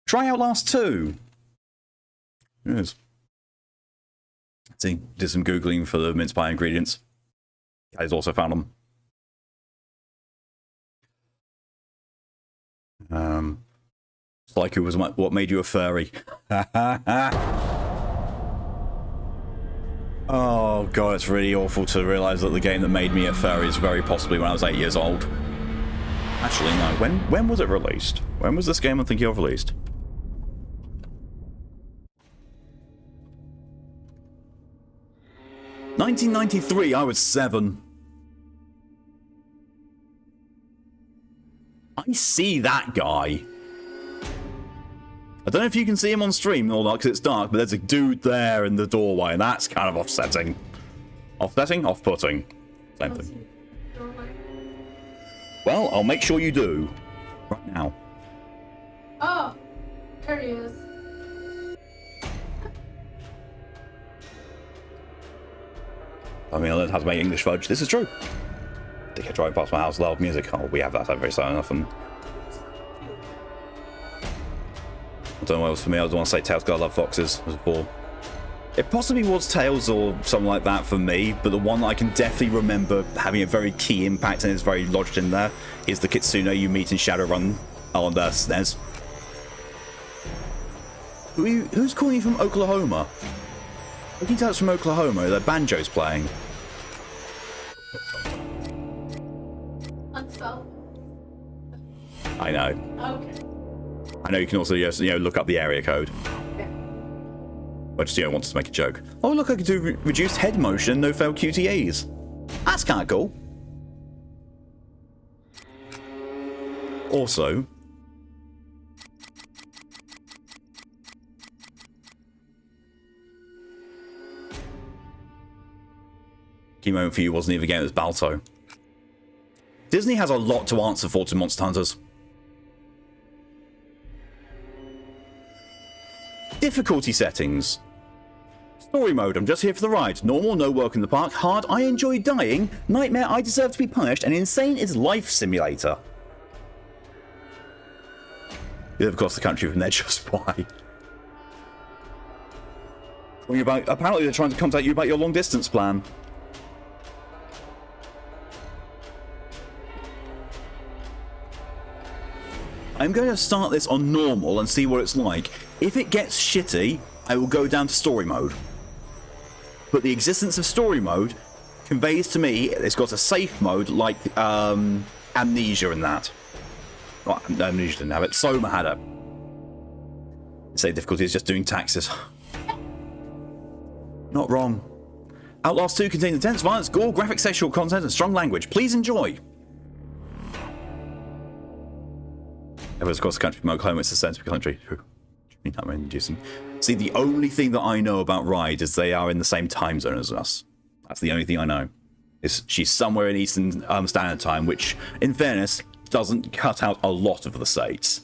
Try Outlast 2. Yes. See, did some Googling for the mince pie ingredients. Guys also found them. It's like it was what made you a furry. Oh god, it's really awful to realise that the game that made me a furry is very possibly when I was 8 years old. Actually, no. When was it released? When was this game I'm thinking of released? ...1993, I was 7. I see that guy. I don't know if you can see him on stream or not because it's dark, but there's a dude there in the doorway, and that's kind of offsetting. Offsetting? Off-putting. Same thing. Well, I'll make sure you do. Right now. Oh, there he is. I mean, I learned how to make English fudge. This is true. Dickhead driving past my house, loud music. Oh, we have that very silent enough. And I don't know what else for me. I don't want to say Tails because I love foxes. Before. It possibly was Tails or something like that for me, but the one that I can definitely remember having a very key impact and is very lodged in there is the Kitsune you meet in Shadowrun on the SNES. Who's calling you from Oklahoma? I can tell it's from Oklahoma. The banjo's playing. I know. Okay. I know you can also just, look up the area code. Yeah. But just, wanted to make a joke. Oh, look, I can do reduced head motion, no fail QTEs. That's kind of cool. Also, key moment for you wasn't even a game, it was Balto. Disney has a lot to answer for to Monster Hunters. Difficulty settings. Story mode, I'm just here for the ride. Normal, no work in the park. Hard, I enjoy dying. Nightmare, I deserve to be punished. And insane is life simulator. You live across the country from there, just why? Apparently they're trying to contact you about your long distance plan. I'm going to start this on normal and see what it's like. If it gets shitty, I will go down to story mode. But the existence of story mode conveys to me it's got a safe mode like Amnesia and that. Well, Amnesia didn't have it. Soma had it. Say difficulty is just doing taxes. Not wrong. Outlast 2 contains intense violence, gore, graphic sexual content, and strong language. Please enjoy. Everyone's across the country from Oklahoma, it's the centre of the country. That may inducing. See, the only thing that I know about Ride is they are in the same time zone as us. That's the only thing I know. She's somewhere in Eastern Standard Time, which, in fairness, doesn't cut out a lot of the states.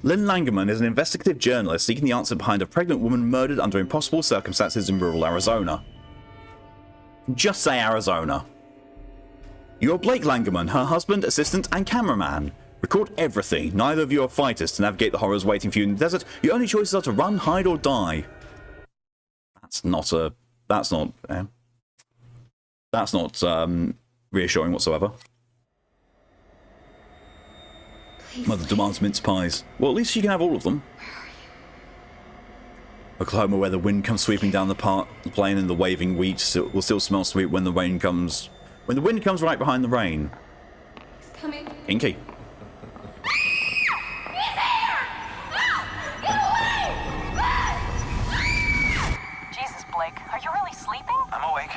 Lynn Langerman is an investigative journalist seeking the answer behind a pregnant woman murdered under impossible circumstances in rural Arizona. Just say Arizona. You're Blake Langerman, her husband, assistant, and cameraman. Record everything. Neither of you are fighters to navigate the horrors waiting for you in the desert. Your only choices are to run, hide, or die. That's not reassuring whatsoever. Mother demands mince pies. Well, at least she can have all of them. Oklahoma, where the wind comes sweeping down the plain and the waving wheat will still smell sweet when the rain comes. When the wind comes right behind the rain. He's coming. Inky. Jesus, Blake, are you really sleeping? I'm awake.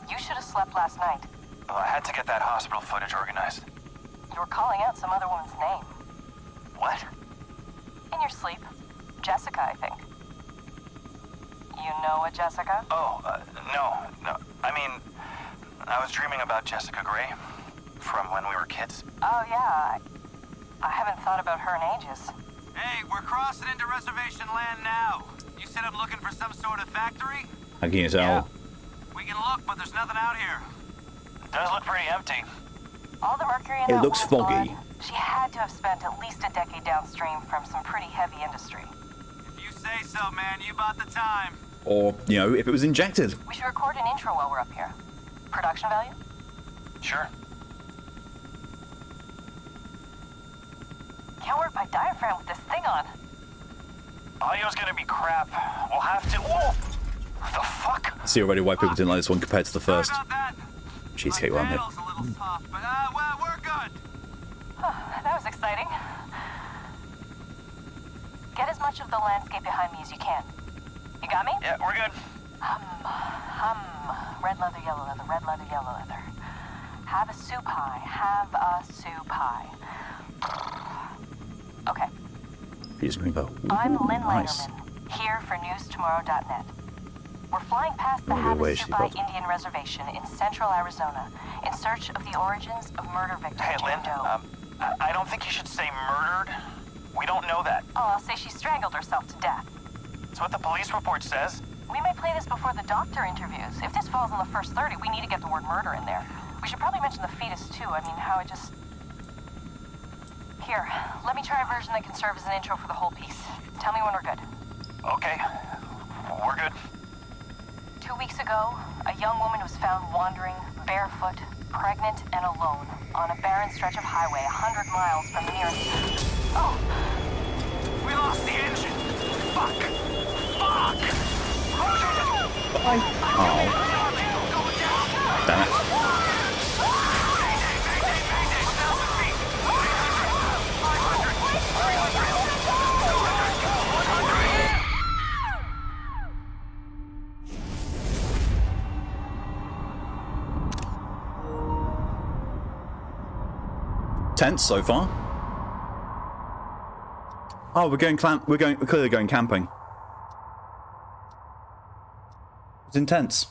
You should have slept last night. Well, I had to get that hospital footage organized. You were calling out some other woman's name. What? In your sleep. Jessica, I think. You know a Jessica? Oh, no. I mean, I was dreaming about Jessica Gray from when we were kids. Oh, yeah. I haven't thought about her in ages. Hey, we're crossing into reservation land now. You said I'm looking for some sort of factory? How can you tell? Yeah. We can look, but there's nothing out here. It does look pretty empty. All the mercury in It that looks woman's foggy. blood She had to have spent at least a decade downstream from some pretty heavy industry. If you say so, man, you bought the time. Or, you know, if it was injected. We should record an intro while we're up here. Production value? Sure. Can't work my diaphragm with this thing on. Audio's gonna be crap. We'll have to. Whoa! The fuck? I see already why people didn't like this one compared to the first. Sorry about that. Cheesecake My one here. pedal's a little soft, but well, we're good. That was exciting. Get as much of the landscape behind me as you can. You got me? Yeah, we're good. Red leather, yellow leather, red leather, yellow leather. Have a soup pie, have a soup pie. Okay. He's going to go. I'm Lynn Nice. Langerman, here for newstomorrow.net. We're flying past the Wait, wait, Havasupai she's Indian Reservation in central Arizona in search of the origins of murder victim Hey, Lynn, Jane Doe. I don't think you should say murdered. We don't know that. Oh, I'll say she strangled herself to death. That's what the police report says. We may play this before the doctor interviews. If this falls in the first 30, we need to get the word murder in there. We should probably mention the fetus, too. I mean, how it just... Here, let me try a version that can serve as an intro for the whole piece. Tell me when we're good. Okay, we're good. 2 weeks ago, a young woman was found wandering, barefoot, pregnant, and alone on a barren stretch of highway 100 miles from the nearest... Oh! We lost the engine. Fuck. Fuck. Oh. Damn it. Tense so far. Oh, we're clearly going camping. It's intense.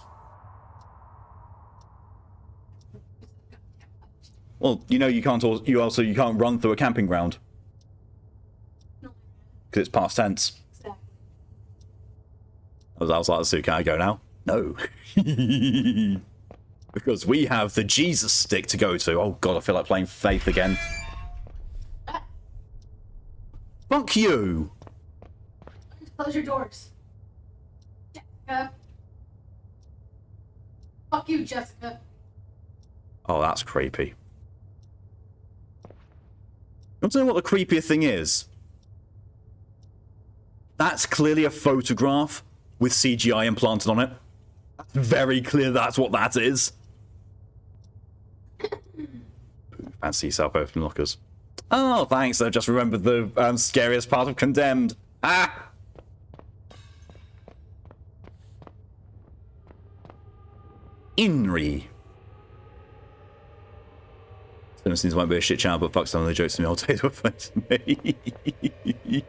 Well, you know you can't run through a camping ground. Because it's past tense. Exactly. I was like, so can I go now? No. Because we have the Jesus stick to go to. Oh god, I feel like playing Faith again. Fuck you! Close your doors. Jessica. Fuck you, Jessica. Oh, that's creepy. You want to know what the creepier thing is? That's clearly a photograph with CGI implanted on it. That's very clear that's what that is. Fancy yourself open lockers. Oh, thanks. I just remembered the scariest part of Condemned. Ah! Inri. Simpsons might be a shit channel, but fuck some of the jokes from the old days were funny to me.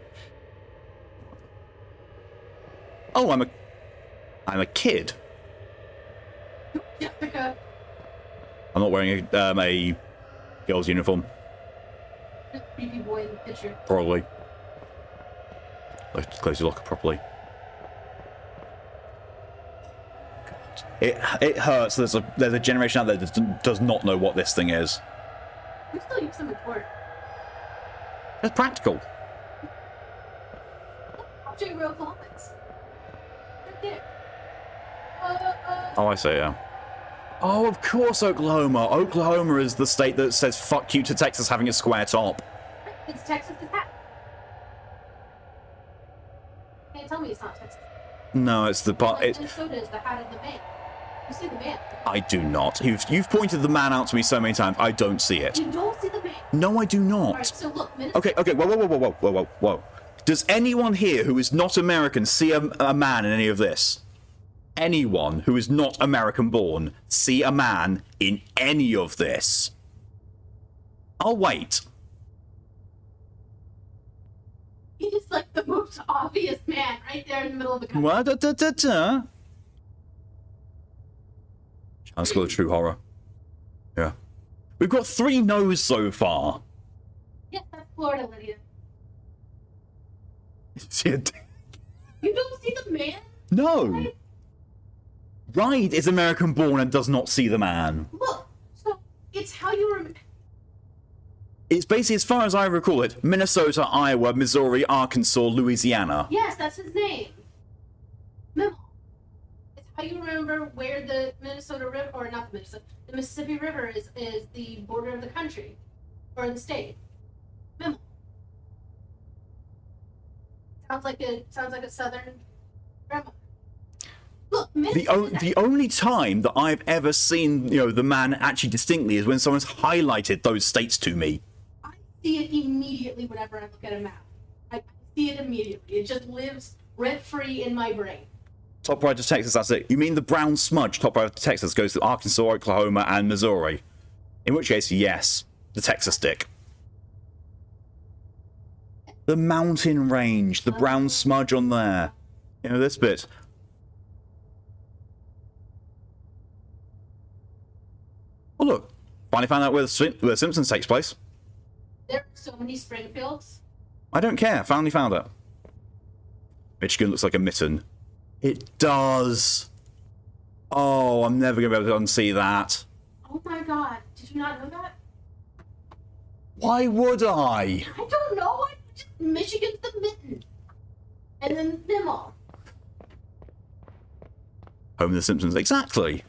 Oh, I'm a kid. Jessica. I'm not wearing a girl's uniform. Creepy boy in the picture. Probably. Let's close your locker properly. God. It hurts. There's a generation out there that does not know what this thing is. We still use them in court. It's practical. I'll show you real comics. Right there. Oh, I see, yeah. Oh, of course, Oklahoma. Oklahoma is the state that says fuck you to Texas having a square top. It's Texas' hat. Can't tell me it's not Texas. No, it's the but. Like Minnesota is the hat of the man. You see the man. I do not. You've pointed the man out to me so many times. I don't see it. You don't see the man. No, I do not. Alright, so look, Minnesota. Okay. Whoa. Does anyone here who is not American see a man in any of this? Anyone who is not American born see a man in any of this? I'll wait. He is like the most obvious man right there in the middle of the country. What? Let's go to true horror. Yeah. We've got 3 no's so far. Yes, that's Florida, Lydia. Shit. You don't see the man? No. Ride is American born and does not see the man. Look, so it's how you remember. It's basically, as far as I recall it, Minnesota, Iowa, Missouri, Arkansas, Louisiana. Yes, that's his name. Memo. It's how you remember where the Minnesota River, or not the Minnesota, the Mississippi River is the border of the country, or the state. Memo. Sounds like a southern grandma. Look, The only time that I've ever seen, the man actually distinctly is when someone's highlighted those states to me. I see it immediately whenever I look at a map. I see it immediately. It just lives rent-free in my brain. Top right of Texas, that's it. You mean the brown smudge top right of Texas goes to Arkansas, Oklahoma, and Missouri? In which case, yes, the Texas stick. The mountain range, the brown smudge on there. This bit. Oh look, finally found out where the Simpsons takes place. There are so many Springfields. I don't care, finally found it. Michigan looks like a mitten. It does. Oh, I'm never going to be able to unsee that. Oh my god, did you not know that? Why would I? I don't know. Michigan's the mitten. And then them all. Home of the Simpsons, exactly.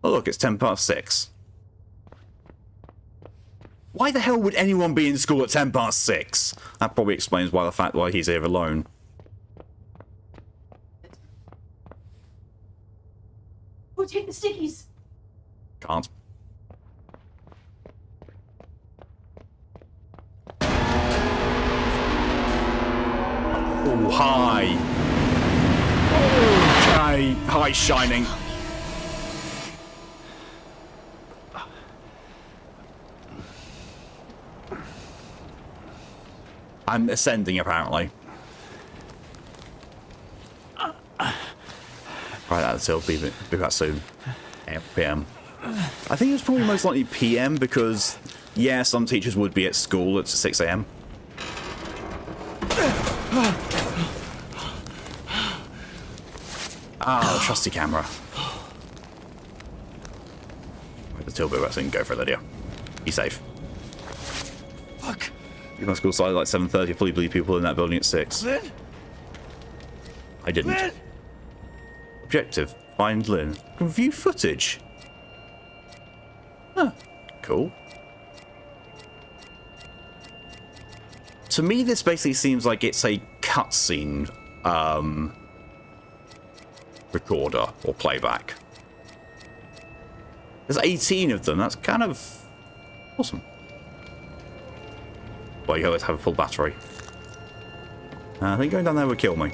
Oh look, it's 6:10. Why the hell would anyone be in school at 6:10? That probably explains why he's here alone. Oh, take the stickies. Can't. Oh, hi. Okay. Hi, Shining. I'm ascending, apparently. Right, that's it'll be that soon. PM. I think it was probably most likely PM because, yeah, some teachers would be at school at 6 a.m. Ah, the trusty camera. Right, the tilbit vaccine, go for it, Lydia. Be safe. Fuck. You must go started like 7:30. I fully believe people in that building at 6. Lynn? I didn't. Lynn? Objective. Find Lynn. View footage. Huh. Cool. To me, this basically seems like it's a cutscene recorder or playback. There's 18 of them. That's kind of awesome. Well, you always have a full battery. I think going down there would kill me.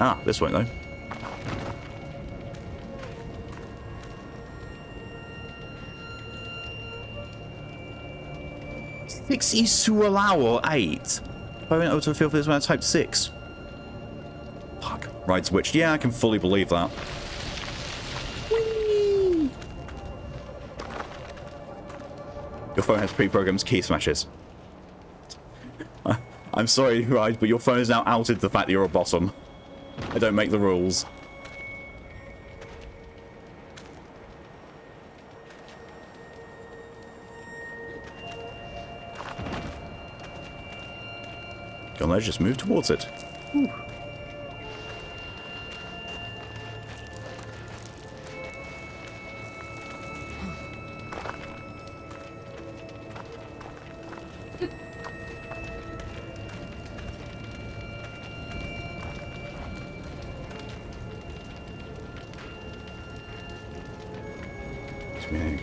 Ah, this won't though. Six is to allow or 8? I went over to feel for this one, I typed 6. Fuck. Right switched. Yeah, I can fully believe that. Whee! Your phone has pre-programmed key smashes. I'm sorry, right, but your phone has now outed the fact that you're a bottom. I don't make the rules. Go on, let's just move towards it. Whew.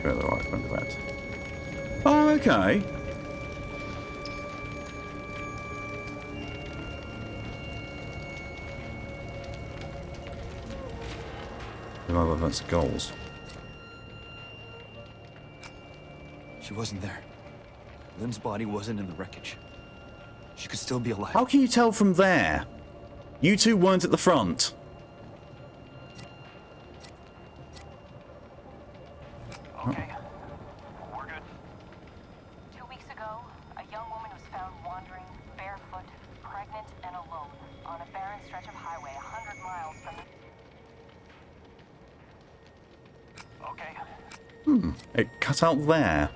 Go the right front of that. Oh, okay. Well, that's goals. She wasn't there. Lynn's body wasn't in the wreckage. She could still be alive. How can you tell from there? You two weren't at the front. Okay. We're good. 2 weeks ago, a young woman was found wandering barefoot, pregnant, and alone on a barren stretch of highway 100 miles from the... okay? It cut out there.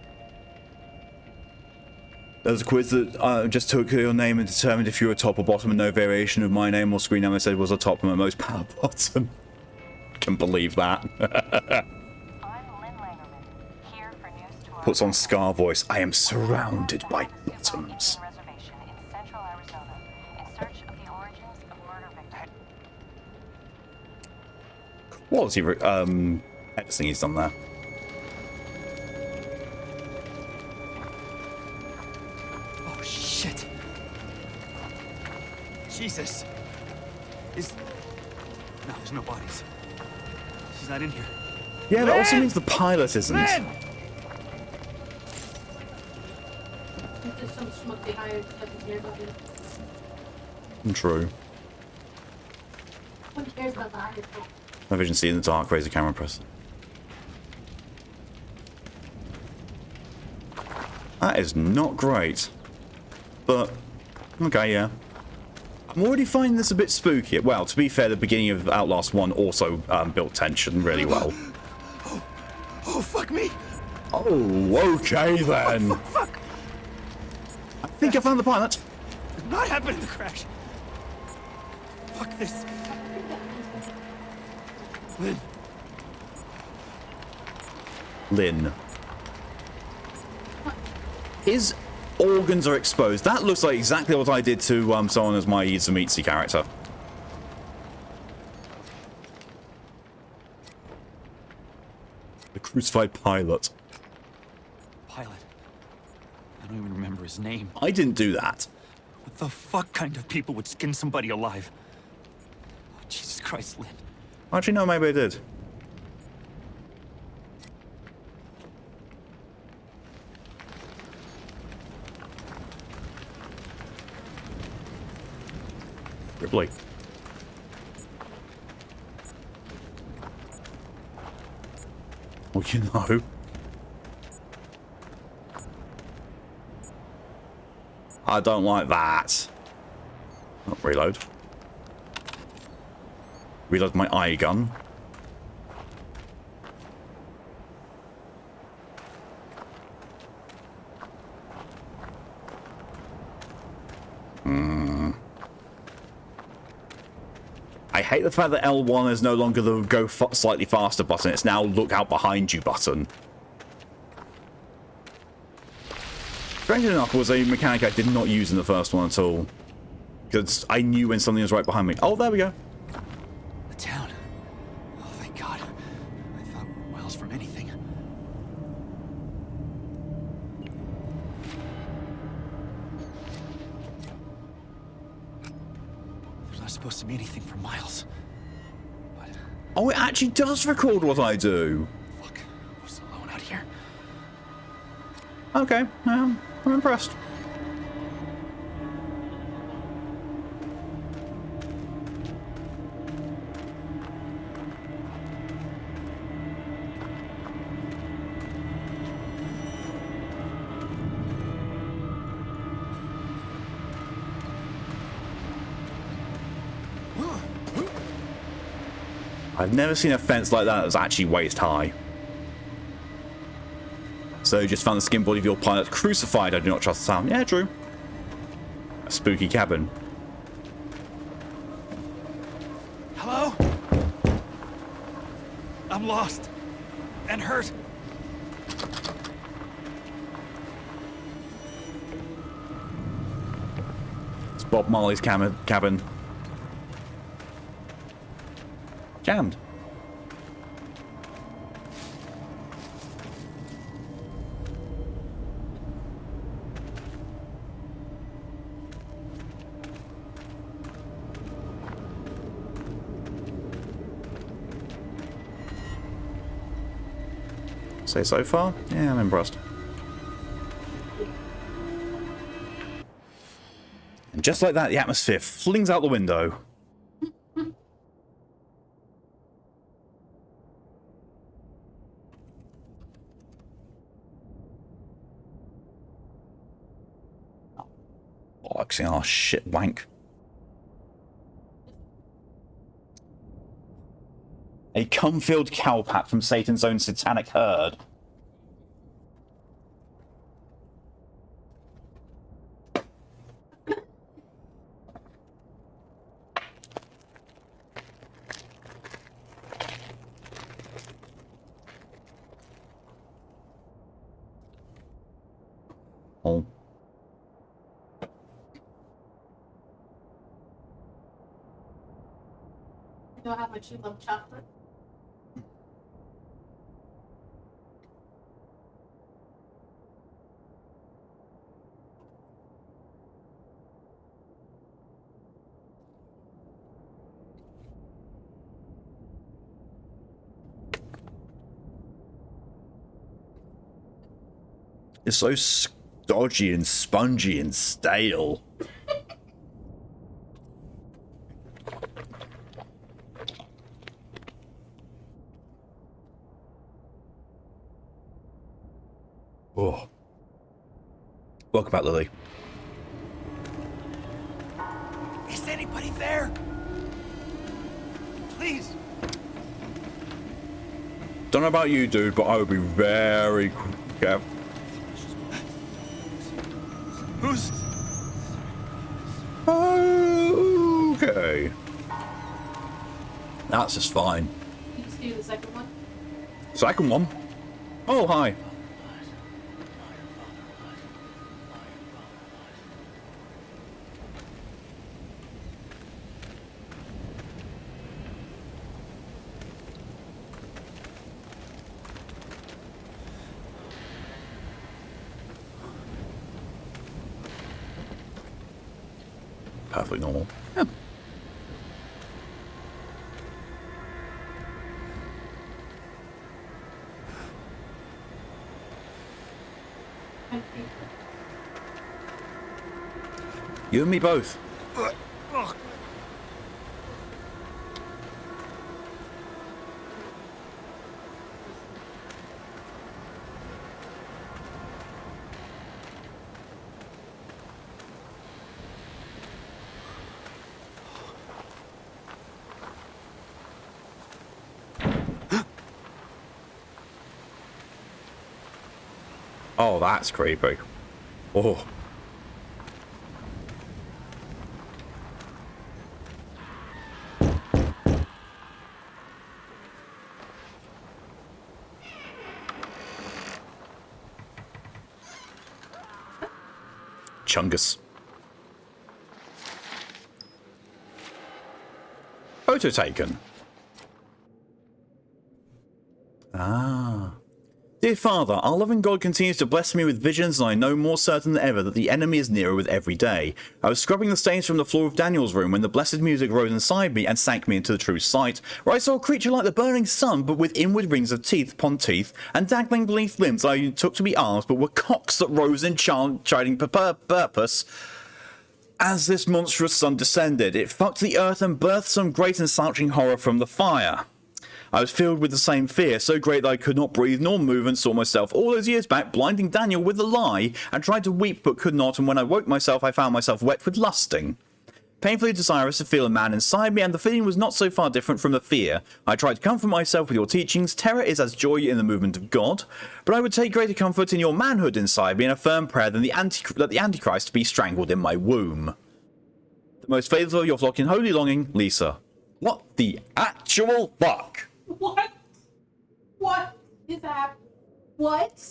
There was a quiz that just took your name and determined if you were top or bottom, and no variation of my name or screen name I said was a top and a most power bottom. Can't believe that. I'm Lynn Langerman, here for news to our Puts on Scar voice. I am surrounded by bottoms. reservation in central Arizona in search of the origins of murder victims. Quality editing he's done there. Oh, shit. Jesus. No, there's no bodies. She's not in here. Yeah, that also means the pilot isn't. Lynn! There's some smoke behind here. True. No one cares about the higher point. My vision see in the dark, raise the camera press. That is not great. But, okay, yeah. I'm already finding this a bit spooky. Well, to be fair, the beginning of Outlast 1 also built tension really well. Oh, fuck me! Oh, okay then. Fuck! I think I found the pilot. Did not happen in the crash. Fuck this. Lynn. Lynn. His organs are exposed. That looks like exactly what I did to someone as my Izumitsu character. The crucified pilot. Pilot. I don't even remember his name. I didn't do that. What the fuck kind of people would skin somebody alive? Oh, Jesus Christ, Lynn. Actually, no, maybe I did. Ripley. Well, you know. I don't like that. Oh, reload. Reload my eye gun. I hate the fact that L1 is no longer the go slightly faster button. It's now look out behind you button. Strangely enough, was a mechanic I did not use in the first one at all. Because I knew when something was right behind me. Oh, there we go. The town. Oh, thank God. I thought we were miles from anything. There's not supposed to be anything for miles. But, Oh, it actually does record what I do. fuck, I was alone out here. Okay, I'm impressed. I've never seen a fence like that was actually waist high. So you just found the skin body of your pilot crucified. I do not trust the sound. Yeah, true. A spooky cabin. Hello? I'm lost. And hurt. It's Bob Marley's cabin. Jammed. Say so far? Yeah, I'm impressed. And just like that, the atmosphere flings out the window. Bollocks, oh shit, wank. A cum-filled cowpat from Satan's own satanic herd. Oh. You know how much you love chocolate? It's so stodgy and spongy and stale. Oh. Welcome back, Lily. Is anybody there? Please. Don't know about you, dude, but I would be very careful. Who's... Okay. That's just fine. You just do the second one? Second one. Oh, hi. Perfectly normal. Yeah. You and me both. Oh, that's creepy. Oh. Chungus. Photo taken. Ah. Dear Father, our loving God continues to bless me with visions, and I know more certain than ever that the enemy is nearer with every day. I was scrubbing the stains from the floor of Daniel's room when the blessed music rose inside me and sank me into the true sight, where I saw a creature like the burning sun, but with inward rings of teeth upon teeth, and dangling beneath limbs I took to be arms, but were cocks that rose in chiding purpose. As this monstrous sun descended, it fucked the earth and birthed some great and slouching horror from the fire. I was filled with the same fear, so great that I could not breathe nor move, and saw myself all those years back blinding Daniel with a lie, and tried to weep but could not, and when I woke myself I found myself wet with lusting. Painfully desirous to feel a man inside me, and the feeling was not so far different from the fear. I tried to comfort myself with your teachings. Terror is as joy in the movement of God, but I would take greater comfort in your manhood inside me, and a firm prayer than that the Antichrist be strangled in my womb. The most faithful of your flock in holy longing, Lisa. What the actual fuck? What? What is that? What?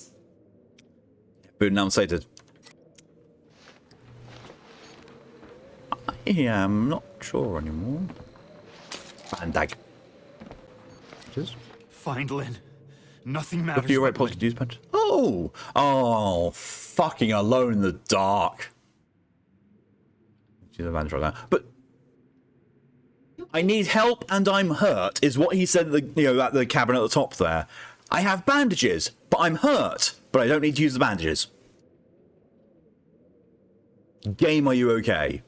Boot annunciated. I am not sure anymore. Bandag. Just Find Lynn. Nothing matters. look at your right but pocket Lynn. use punch. Oh, fucking alone in the dark. She's a manager like that. But I need help and I'm hurt, is what he said at the cabin at the top there. I have bandages, but I'm hurt, but I don't need to use the bandages. Game, are you okay?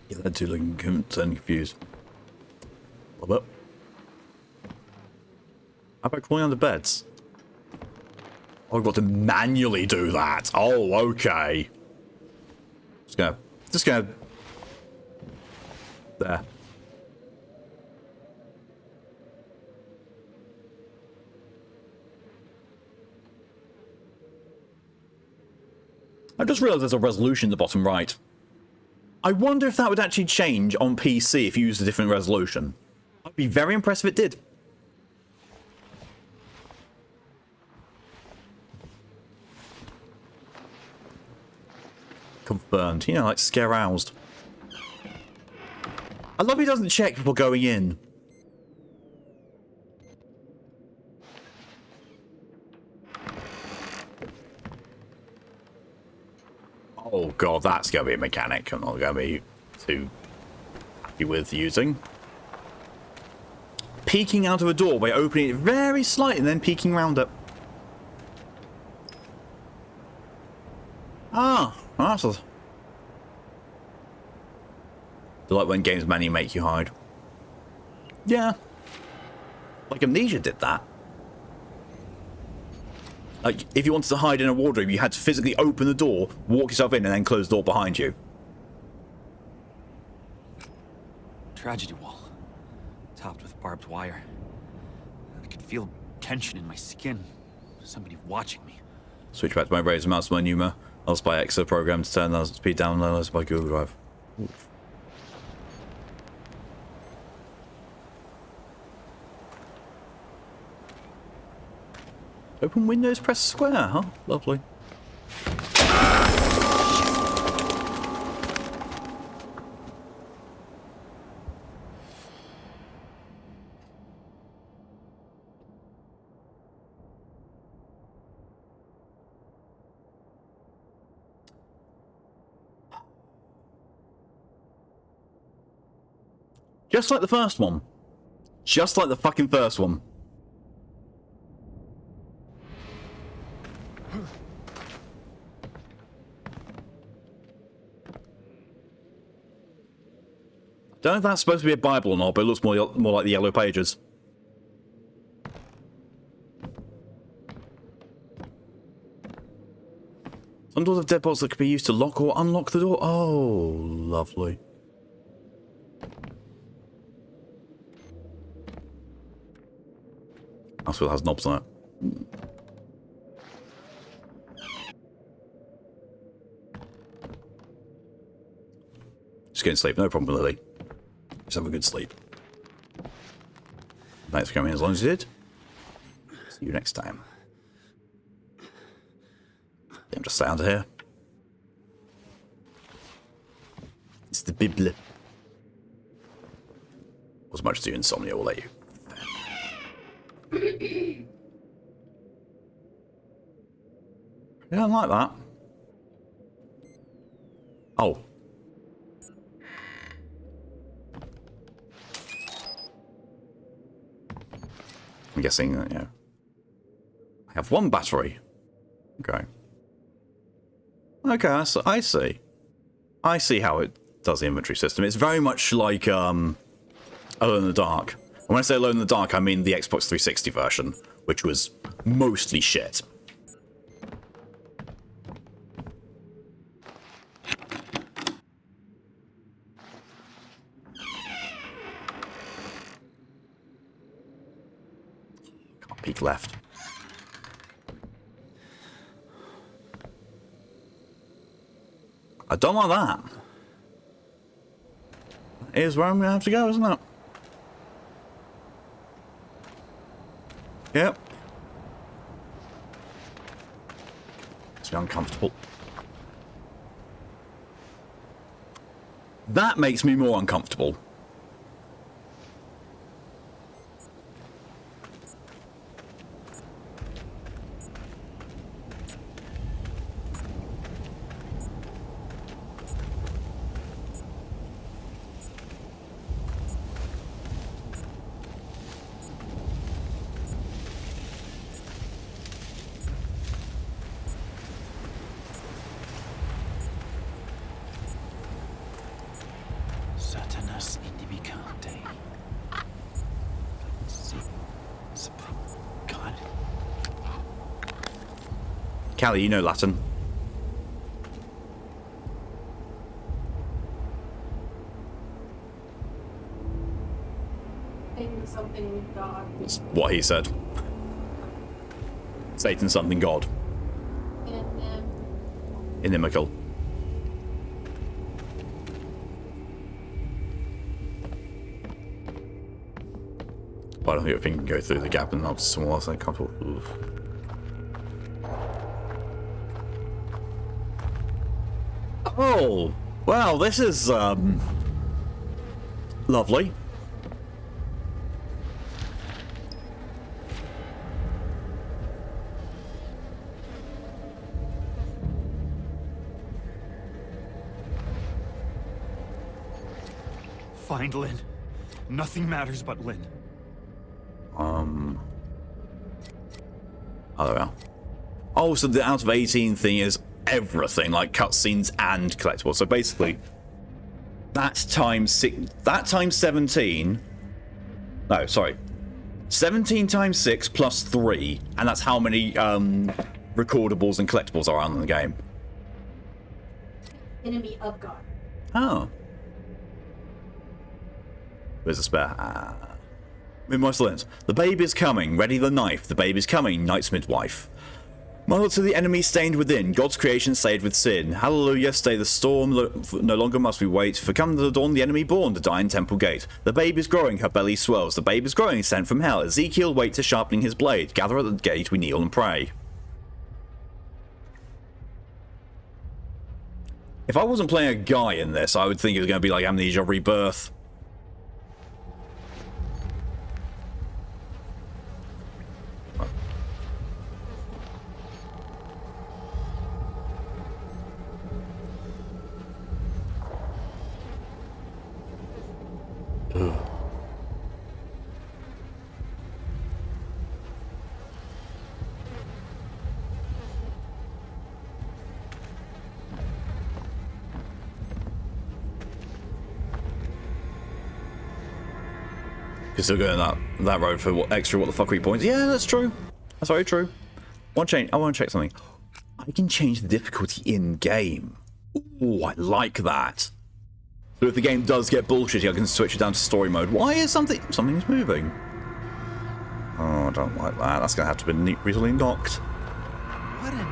Yeah, they're two looking confused. What up? How about crawling under beds? Oh, I've got to manually do that. Oh, okay. Just gonna there. I just realised there's a resolution in the bottom right. I wonder if that would actually change on PC if you used a different resolution. I'd be very impressed if it did. Confirmed. You know, like scare aroused. I love he doesn't check before going in. Oh god, that's going to be a mechanic I'm not going to be too happy with using. Peeking out of a door by opening it very slightly and then peeking round it. Ah, that's a... I like when games manually make you hide. Yeah. Like Amnesia did that. Like, if you wanted to hide in a wardrobe, you had to physically open the door, walk yourself in, and then close the door behind you. Tragedy wall. Topped with barbed wire. I could feel tension in my skin. Somebody watching me. Switch back to my Razer mouse menu. I'll spy Extra program to turn the speed down low by Google Drive. Oof. Open Windows, press square, huh? Lovely. Just like the first one. Just like the fucking first one. Don't know if that's supposed to be a Bible or not, but it looks more like the Yellow Pages. Some doors have deadbolts that could be used to lock or unlock the door. Oh, lovely. That's what has knobs on it. Just getting sleep, no problem, Lily. Just have a good sleep. Thanks for coming as long as you did. See you next time. I'm just stay under here. It's the Bible. As much as your insomnia will let you. Yeah, I like that. Oh. I'm guessing that, yeah. I have one battery. Okay. Okay, I see. I see how it does the inventory system. It's very much like Alone in the Dark. And when I say Alone in the Dark, I mean the Xbox 360 version, which was mostly shit. Can't peek left. I don't like that. Here's where I'm going to have to go, isn't it? Yep. It's uncomfortable. That makes me more uncomfortable. Callie, you know Latin. Something God. That's what he said. Satan something God. And inimical. But I don't think a thing can go through the gap and up to someone else. I can't. Oof. Oh, well, this is lovely. Find Lynn. Nothing matters but Lynn. Oh, there we are. Oh, so the out of 18 thing is everything, like cutscenes and collectibles. So basically, that's times 17. No, sorry. 17 times 6 plus 3, and that's how many recordables and collectibles are on in the game. Enemy of God. Oh. Where's the spare? Midwife's lens. The babe is coming. Ready the knife. The babe is coming. Knight's midwife. Mother to the enemy stained within. God's creation saved with sin. Hallelujah. Stay the storm. No longer must we wait. For come to the dawn, the enemy born to die in temple gate. The babe is growing. Her belly swells. The babe is growing. Sent from hell. Ezekiel wait to sharpening his blade. Gather at the gate. We kneel and pray. If I wasn't playing a guy in this, I would think it was going to be like Amnesia Rebirth. You're still going that road for what extra what the fuckery points. Yeah, that's true. That's very true. I want to check something. I can change the difficulty in game. Ooh, I like that. So if the game does get bullshitty, I can switch it down to story mode. Why is something's moving? Oh, I don't like that. That's gonna have to be recently knocked. What an...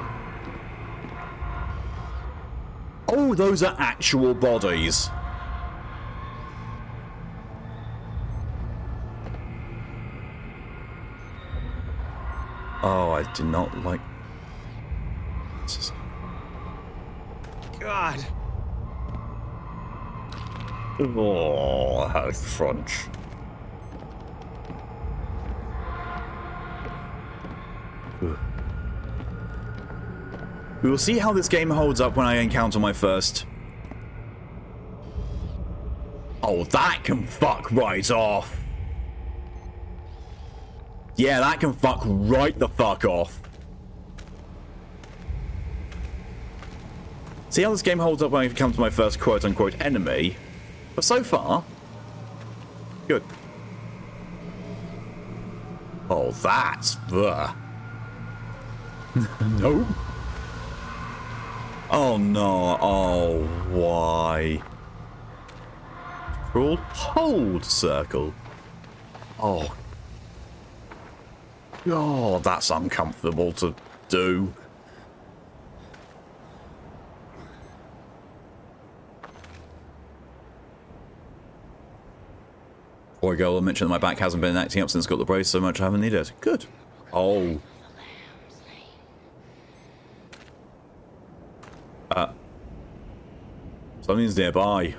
Oh, those are actual bodies. Oh, I do not like... God. Oh, how crunch. We will see how this game holds up when I encounter my first... Oh, that can fuck right off. Yeah, that can fuck right the fuck off. See how this game holds up when I come to my first quote-unquote enemy. But so far, good. Oh, that's... Ugh. Nope. Oh, no. Oh, why? Crawl. Hold circle. Oh. God, that's uncomfortable to do. Before I go, I'll mention that my back hasn't been acting up since I got the brace so much I haven't needed it. Good. Oh. Something's nearby.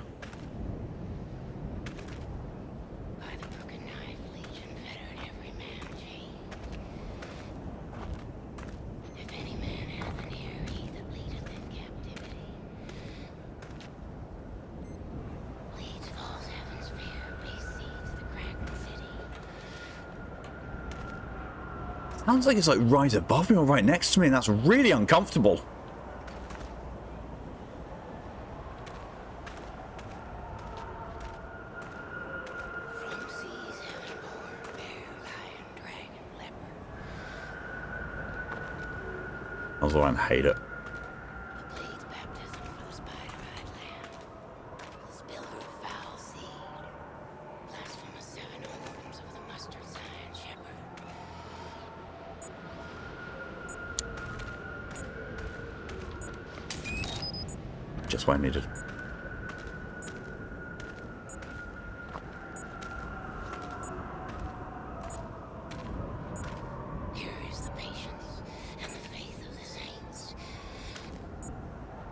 Sounds like it's like right above me or right next to me, and that's really uncomfortable. That's why I hate it. this way needed. Here is the patience and the faith of the saints.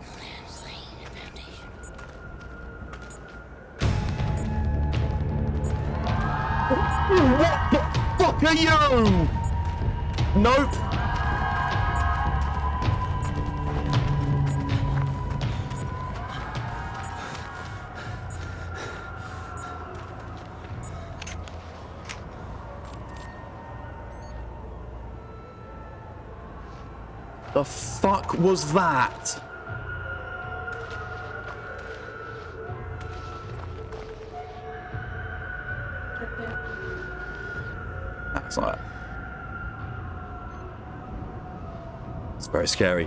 Lamb slain at foundation. What the fuck are you? Nope. The fuck was that? That's like... It's very scary.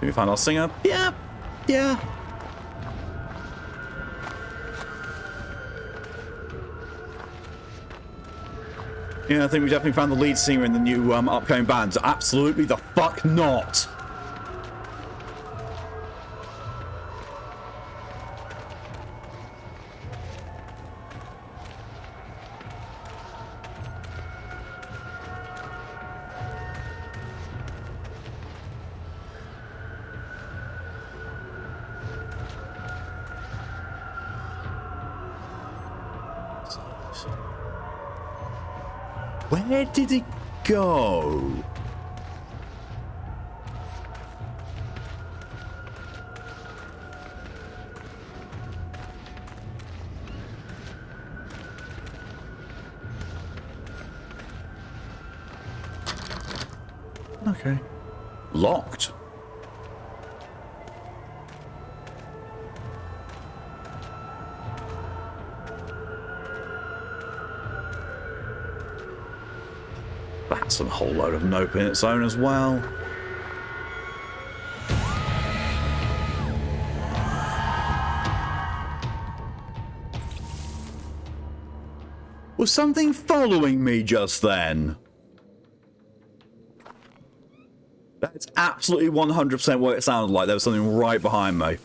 Did we find our singer? Yeah. Yeah. Yeah, I think we definitely found the lead singer in the new upcoming band. Absolutely the fuck not. Where did it go? Okay. Locked. That's a whole load of nope in its own as well. Was something following me just then? That's absolutely 100% what it sounded like. There was something right behind me.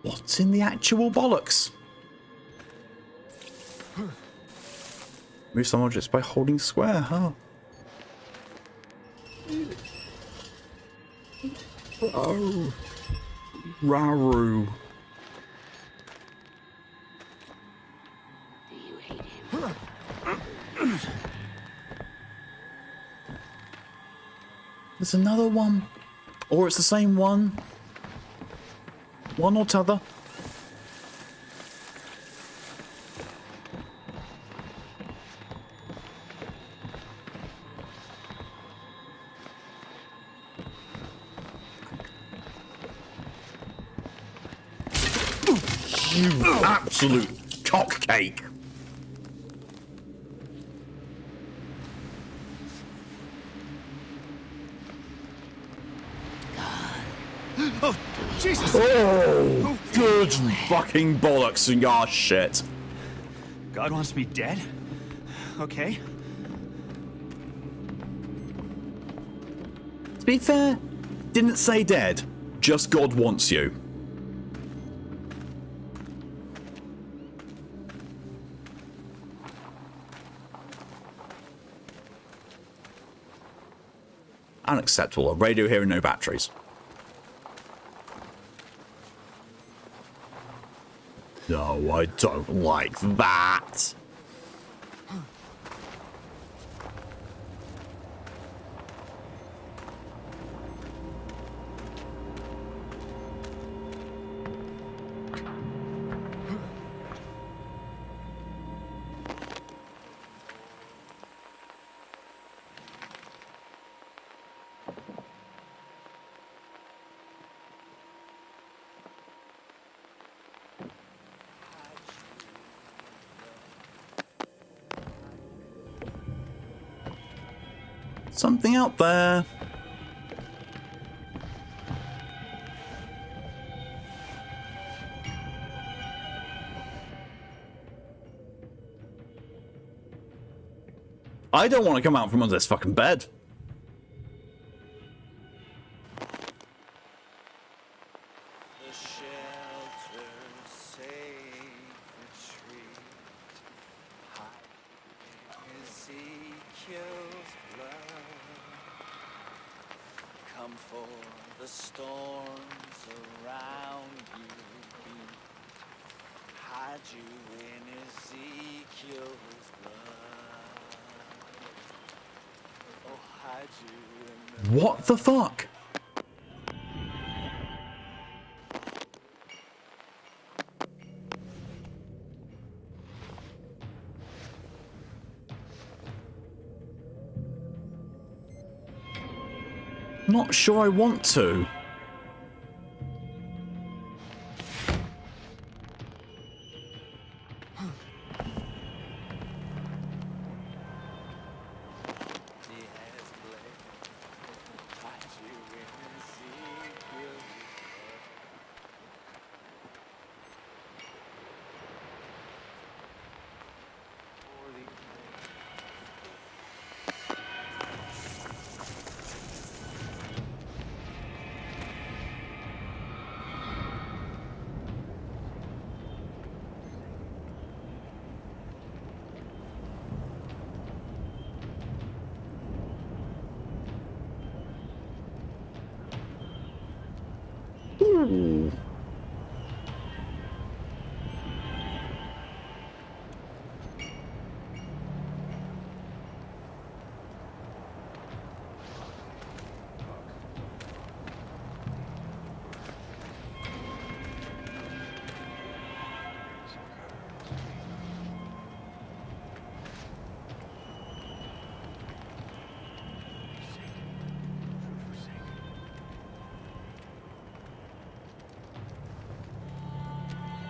What's in the actual bollocks? Move some objects by holding square, huh? Oh. Raru. Do you hate him? There's another one. Or it's the same one. One or t'other. You absolute cockcake. Oh, Jesus! Oh, good fucking bollocks and gosh shit. God wants me dead? Okay. To be fair, didn't say dead, just God wants you. Unacceptable. A radio here and no batteries. No, I don't like that. Something out there. I don't want to come out from under this fucking bed. The sheltered, safe retreat. Hiding Ezekiel's blood. Come for the storms around you. Hide you in Ezekiel's blood. Oh, hide you in the What the fuck? Not sure I want to.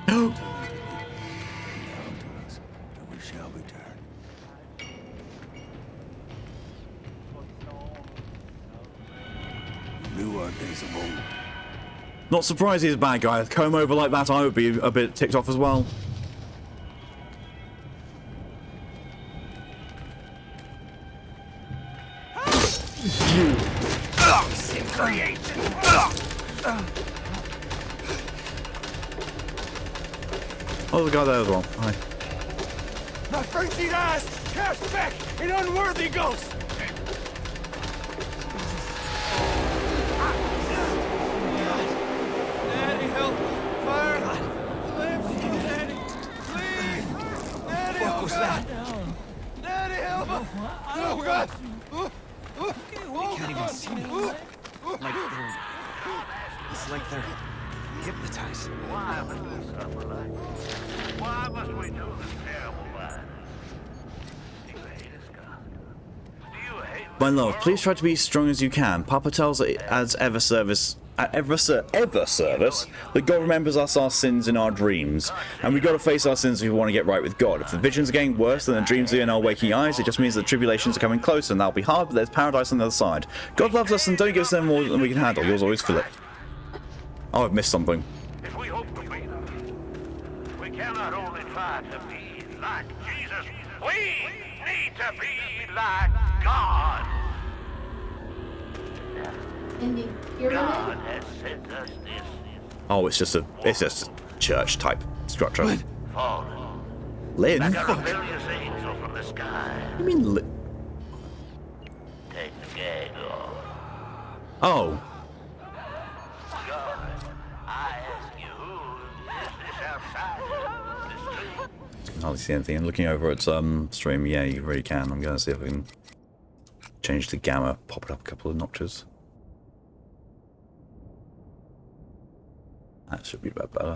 Ooh. we shall return. Knew our days of old. Not surprised he's a bad guy. Comb over like that, I would be a bit ticked off as well. Oh, the guy there as well. Hi. My frenzied eyes cast back an unworthy ghost. Daddy, help! Fire! Daddy, please! Daddy, what was that? Daddy, help! Oh God! They can't even see me. It's like they're hypnotized. Why must we suffer like this? Why must we do this terrible violence? Do you hate us, God? Do you hate My love, please try to be as strong as you can. Papa tells it as ever service that God remembers us our sins in our dreams, and we got to face our sins if we want to get right with God. If the visions are getting worse than the dreams are in our waking eyes, it just means that tribulations are coming closer, and that'll be hard, but there's paradise on the other side. God loves us, and don't give us any more than we can handle. Yours always, Philip. Oh, I've missed something. If we hope to be them, we cannot only try to be like Jesus, we need to be like God. Ending. You're God right. has sent us this Oh, it's just a church type structure. fallen, Lynn? like a Fuck. rebellious angel from the sky. I mean, Take the gag off. oh. God, I ask you, who is this outside the street? I can hardly see anything. And looking over at stream, yeah, you really can. I'm going to see if I can change the gamma, pop it up a couple of notches. That should be a bit better.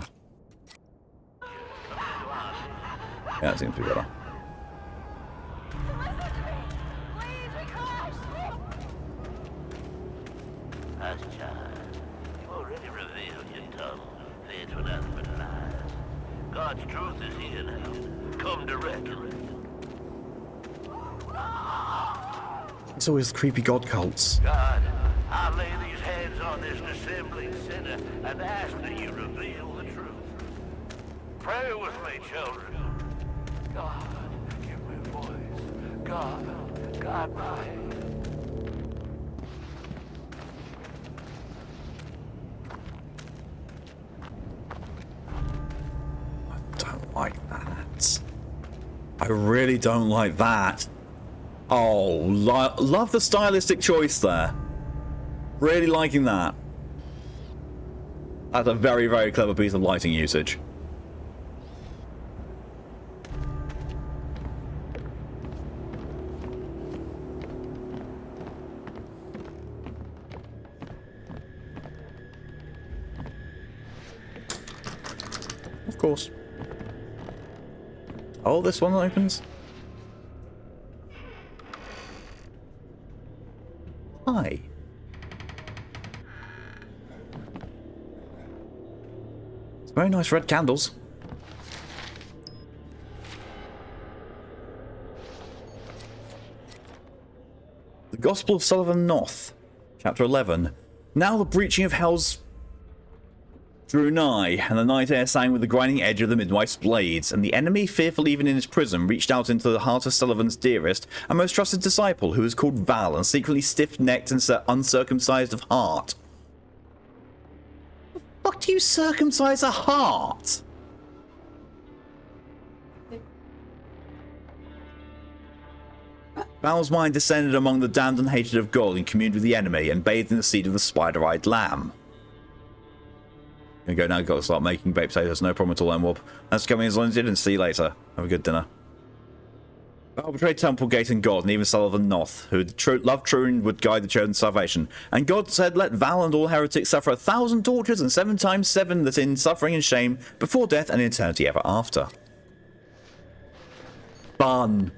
Yeah, that seems to be better. As a child, you already revealed your tongue, fed with nothing but lies. God's truth is here now. Come directly. It's always creepy god cults. God, I lay these hands on this dissembling sinner and ask that you reveal the truth. Pray with me, children. God, give me a voice. God, God, my. Don't like that. I really don't like that. Oh, love the stylistic choice there. Really liking that. That's a very, very clever piece of lighting usage. Of course. Oh, this one opens. Hi. It's very nice red candles. The Gospel of Sullivan Noth, Chapter 11. Now the breaching of Hell's drew nigh, and the night air sang with the grinding edge of the midwife's blades, and the enemy, fearful even in his prison, reached out into the heart of Sullivan's dearest and most trusted disciple, who was called Val, and secretly stiff-necked and uncircumcised of heart. The fuck do you circumcise a heart? Val's mind descended among the damned and hated of God, and communed with the enemy, and bathed in the seed of the spider-eyed lamb. Gonna go now, gotta start making baked potatoes, no problem at all, Emwob. That's coming as long as you didn't. See you later. Have a good dinner. Val betrayed Templegate and God, and even Sullivan Noth, who loved true and would guide the chosen salvation. And God said, let Val and all heretics suffer 1,000 tortures, and 7 times 7 that in suffering and shame, before death and eternity ever after. Fun.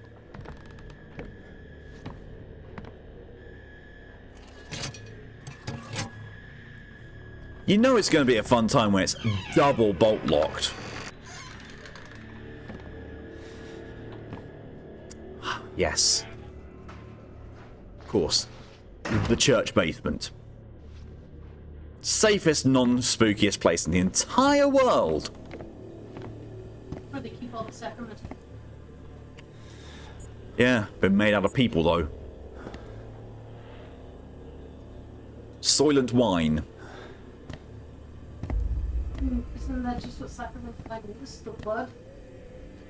You know it's going to be a fun time when it's double bolt locked. Yes. Of course. The church basement. Safest, non-spookiest place in the entire world. Where they keep all the sacraments. Yeah, been made out of people though. Soylent wine. Isn't that just what sacrament like is? The blood?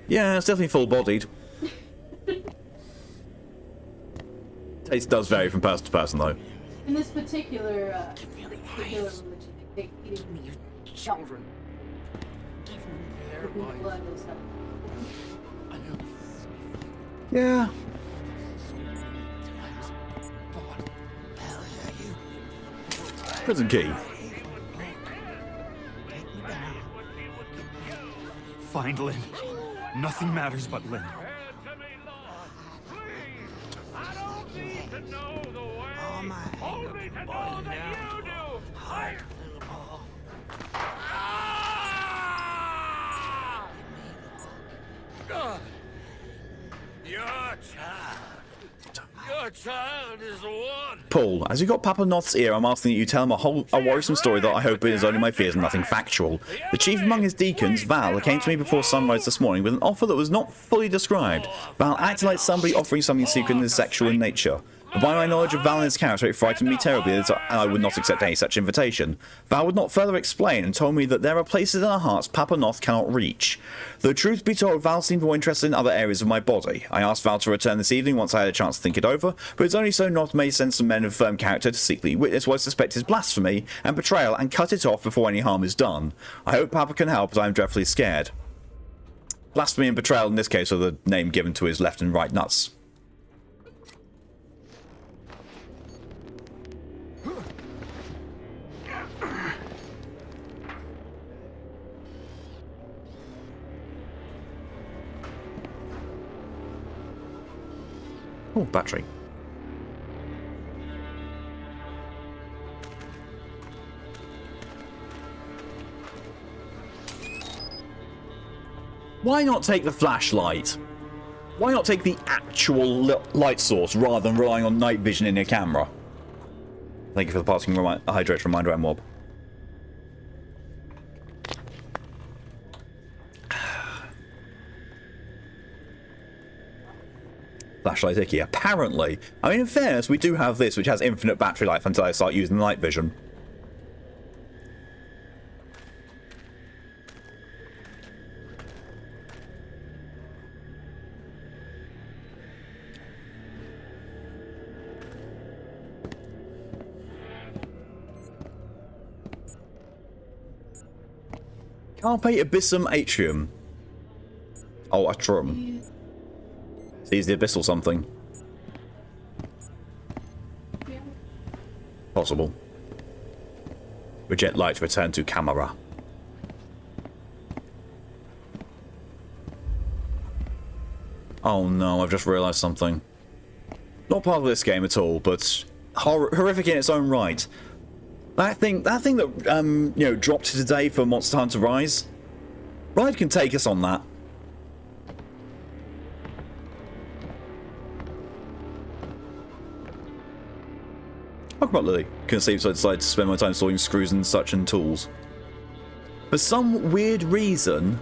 Yeah, it's definitely full-bodied. Taste does vary from person to person, though. In this particular religion, they eat children. Blood and stuff. Yeah. Prison key. Find Lynn. Nothing matters but Lynn. Your child is the one. Paul, as you got Papa Noth's ear, I'm asking that you tell him a worrisome story that I hope is only my fears and nothing factual. The chief among his deacons, Val, came to me before sunrise this morning with an offer that was not fully described. Val acted like somebody offering something secret and sexual in nature. But by my knowledge of Val and his character, it frightened me terribly, and I would not accept any such invitation. Val would not further explain, and told me that there are places in our hearts Papa Noth cannot reach. Though truth be told, Val seemed more interested in other areas of my body. I asked Val to return this evening once I had a chance to think it over, but it's only so Noth may send some men of firm character to secretly witness what I suspect is blasphemy and betrayal, and cut it off before any harm is done. I hope Papa can help, as I am dreadfully scared. Blasphemy and betrayal in this case are the name given to his left and right nuts. Oh, battery. Why not take the flashlight? Why not take the actual light source rather than relying on night vision in your camera? Thank you for the passing hydrate reminder, Mob. flashlight icky. Apparently. I mean, in fairness, we do have this, which has infinite battery life until I start using night vision. Carpe Abyssum Atrium. Oh, Atrium. Sees the abyss or something. Yeah. Possible. Reject light, return to camera. Oh no, I've just realised something. Not part of this game at all, but horrific in its own right. That thing that you know, dropped today for Monster Hunter Rise. Ride can take us on that. Welcome up, Lily. Couldn't sleep, so I decided to spend my time sorting screws and such and tools. For some weird reason,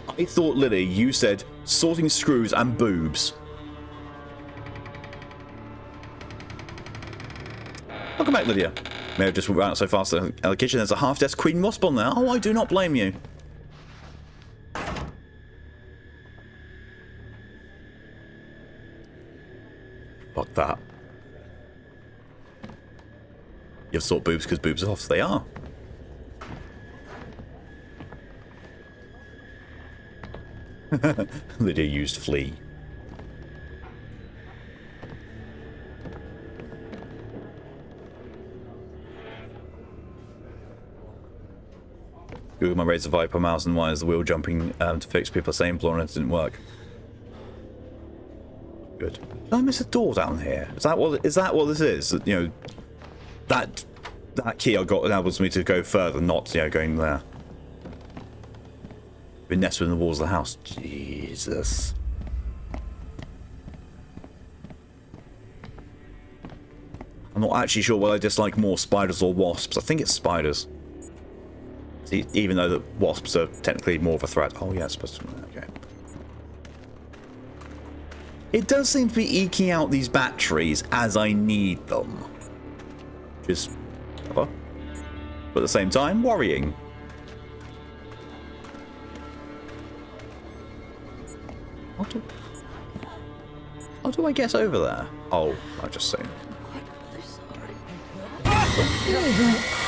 I thought, Lily, you said sorting screws and boobs. Welcome back, Lydia. May have just went out so fast in the kitchen. There's a half-dead Queen Wasp on there. Oh, I do not blame you. Fuck that. You've sought boobs because boobs are off. They are. Lydia used flea. Google my Razor Viper mouse and wires, the wheel jumping to fix. People are saying blowing it didn't work. Good. Did I miss a door down here? Is that what this is? You know, that key I got enables me to go further, not, you know, going there. Been nested in the walls of the house. Jesus. I'm not actually sure whether I dislike more spiders or wasps. I think it's spiders. See, even though the wasps are technically more of a threat. Oh yeah, it's supposed to. Okay. It does seem to be eking out these batteries as I need them, which is clever, but at the same time worrying. How do I get over there? Oh, I just seen.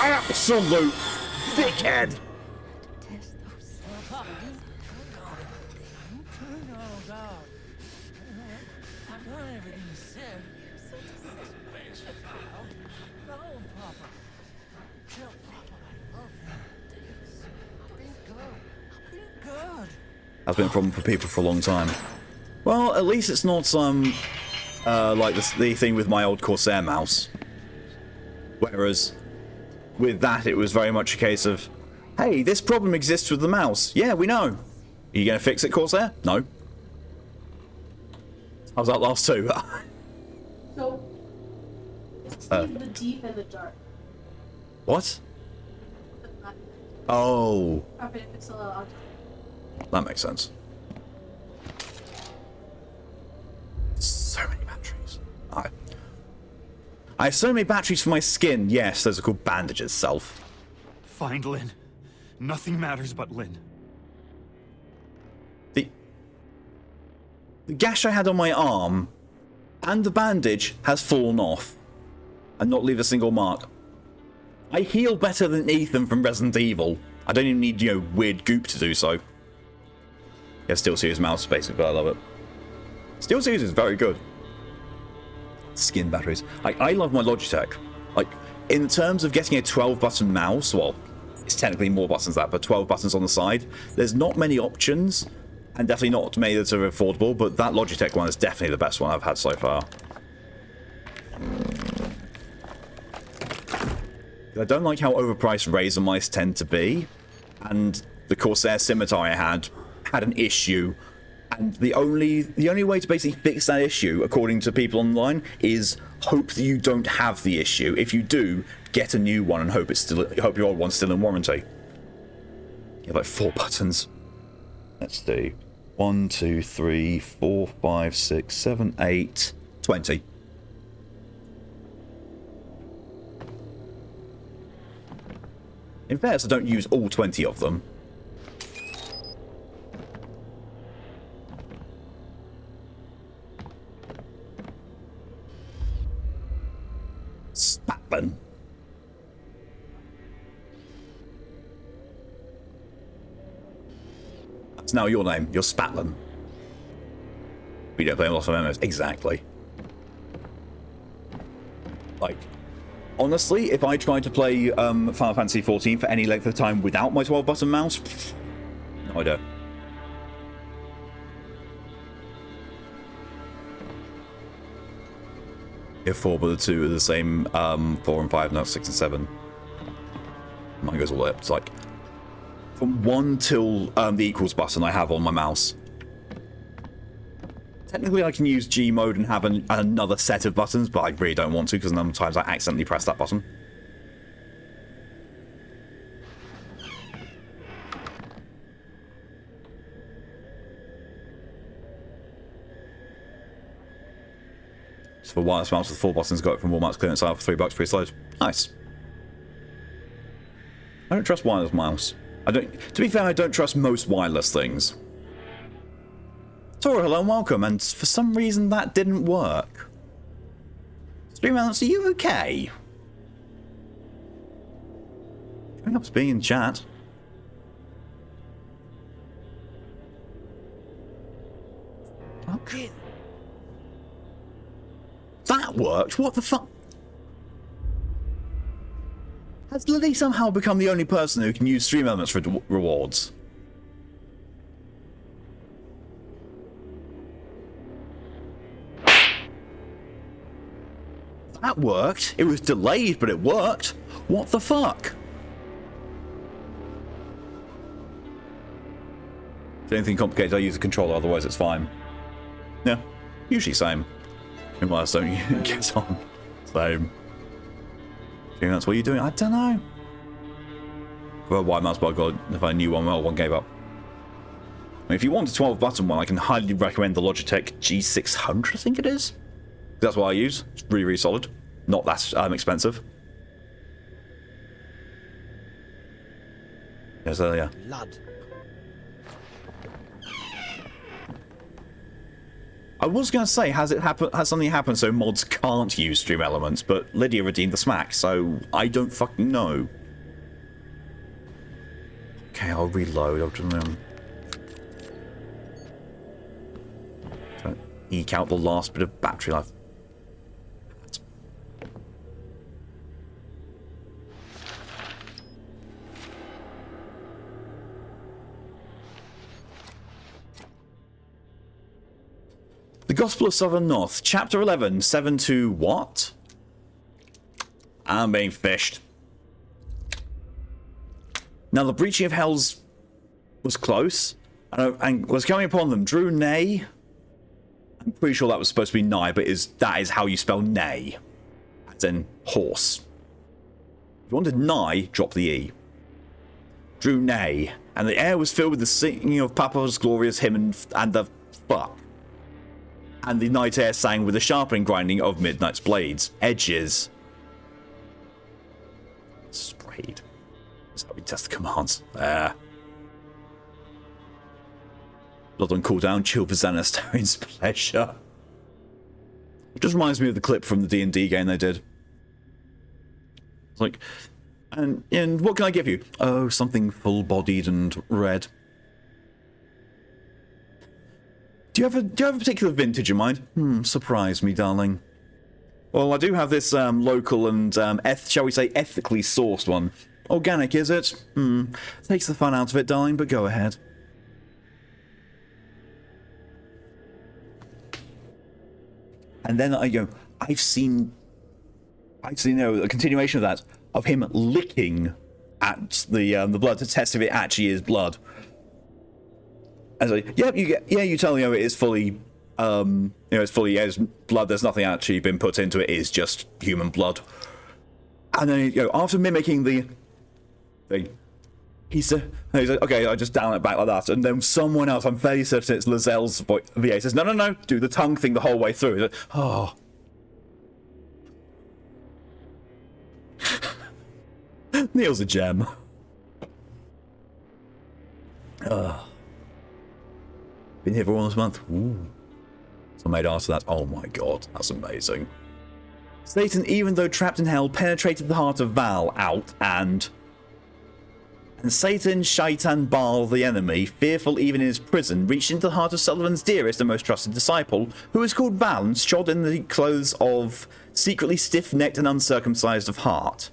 Absolute dickhead! That's been a problem for people for a long time. Well, at least it's not like the thing with my old Corsair mouse. Whereas with that, it was very much a case of, hey, this problem exists with the mouse. Yeah, we know. Are you going to fix it, Corsair? No. How's that last two? So, it's the deep and the dark. What? Oh. Okay, it's a little. That makes sense. So many batteries. I have so many batteries for my skin. Yes, those are called bandages, Self. Find Lynn. Nothing matters but Lynn. The gash I had on my arm and the bandage has fallen off and not leave a single mark. I heal better than Ethan from Resident Evil. I don't even need, you know, weird goop to do so. Yeah, Steel Series mouse, basically, but I love it. Steel Series is very good. Skin batteries. I love my Logitech. Like, in terms of getting a 12-button mouse, well, it's technically more buttons than that, but 12 buttons on the side, there's not many options, and definitely not many that are affordable, but that Logitech one is definitely the best one I've had so far. I don't like how overpriced Razer mice tend to be, and the Corsair Scimitar I had an issue, and the only way to basically fix that issue, according to people online, is hope that you don't have the issue. If you do, get a new one and hope your old one's still in warranty. You have like 4 buttons. Let's see. 1, 2, 3, 4, 5, 6, 7, 8, 20. In fairness, I don't use all 20 of them. Spatlin. That's now your name. You're Spatlin. We don't play lots of MMOs. Exactly. Like, honestly, if I tried to play Final Fantasy XIV for any length of time without my 12-button mouse, no idea. If 4 but the 2 are the same, 4 and 5, no, 6 and 7. Mine goes all the way up. It's like, from 1 till the equals button I have on my mouse. Technically, I can use G mode and have another set of buttons, but I really don't want to because sometimes I accidentally press that button. So for wireless mouse with 4 buttons, got it from Walmart's clearance aisle for $3 pre-load. Nice. I don't trust wireless mouse. To be fair, I don't trust most wireless things. Tora, hello and welcome, and for some reason that didn't work. Stream Elements, are you okay? Coming up as being in chat. Okay. That worked? What the fuck? Has Lily somehow become the only person who can use Stream Elements for rewards? That worked. It was delayed, but it worked. What the fuck? If anything complicated, I use a controller, otherwise it's fine. Yeah, usually same. Meanwhile, so you get on. Same. I think that's what you're doing. I don't know. Well, white mouse bar god, if I knew one well, one gave up. I mean, if you want a 12-button one, I can highly recommend the Logitech G600, I think it is. That's what I use. It's really, really solid. Not that expensive. Yes, yeah. Blood. I was going to say, has something happened so mods can't use Stream Elements, but Lydia redeemed the smack, so I don't fucking know. Okay, I'll reload. I'll just try to eke out the last bit of battery life. The Gospel of Southern North, Chapter 11, 7 to what? I'm being fished. Now, the breaching of Hells was close, and was coming upon them. Drew Nay. I'm pretty sure that was supposed to be Nye, but that is how you spell Nay. As in horse. If you wanted Nye, drop the E. Drew Nay. And the air was filled with the singing of Papa's glorious hymn and the fuck. And the night air sang with the sharpening grinding of midnight's blades. Edges. Sprayed. That's how we test the commands. There. Blood on cooldown, chill for Xanastarian's pleasure. It just reminds me of the clip from the D&D game they did. It's like, and what can I give you? Oh, something full-bodied and red. Do you have a particular vintage in mind? Surprise me, darling. Well, I do have this local and, shall we say, ethically sourced one. Organic, is it? Takes the fun out of it, darling, but go ahead. And then I've seen a continuation of that, of him licking at the blood to test if it actually is blood. And so, yep, you tell me it is fully, it's blood. There's nothing actually been put into it. It is just human blood. And then, after mimicking the thing, he's like, okay, I just down it back like that. And then someone else, I'm fairly certain it's Lazelle's VA, says, no, do the tongue thing the whole way through. He's like, oh. Neil's a gem. Been here for almost a month. Ooh. So made after that. Oh my god, that's amazing. Satan, even though trapped in hell, penetrated the heart of Val out and Satan, Shaitan, Baal, the enemy, fearful even in his prison, reached into the heart of Sullivan's dearest and most trusted disciple, who is called Val and shod in the clothes of secretly stiff-necked and uncircumcised of heart.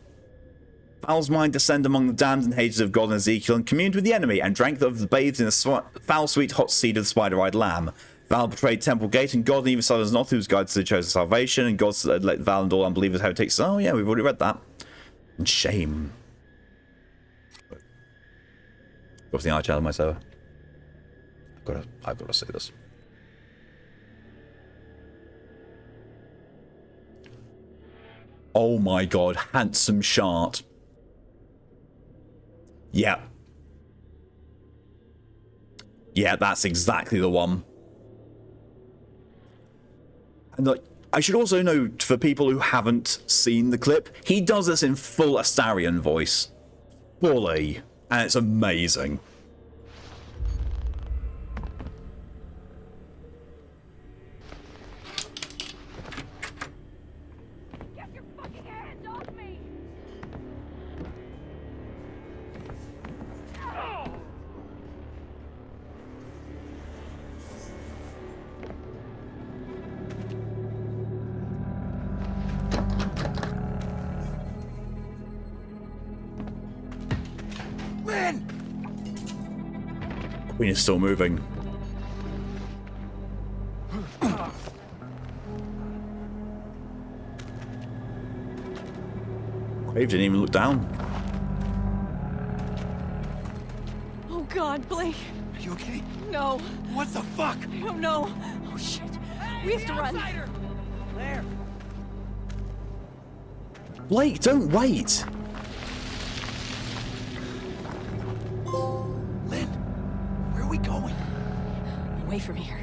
Val's mind descended among the damned and hated of God and Ezekiel and communed with the enemy and drank of the bathed in the foul sweet hot seed of the spider-eyed lamb. Val betrayed Temple Gate and God and even Sullivan's not whose guide to the chosen salvation and God let Val and all unbelievers heretics. Oh yeah, we've already read that. And shame. What's the eye child of my server? I've got to say this. Oh my god, handsome shart. Yeah. Yeah, that's exactly the one. And like, I should also note, for people who haven't seen the clip, he does this in full Astarion voice. Fully. And it's amazing. Get your fucking hands off me! Lynn! Queen is still moving. Crave didn't even look down. Oh God, Blake. Are you okay? No, What the fuck? I don't know. Oh shit. We have to run. There. Blake, don't wait! Lynn, where are we going? Away from here.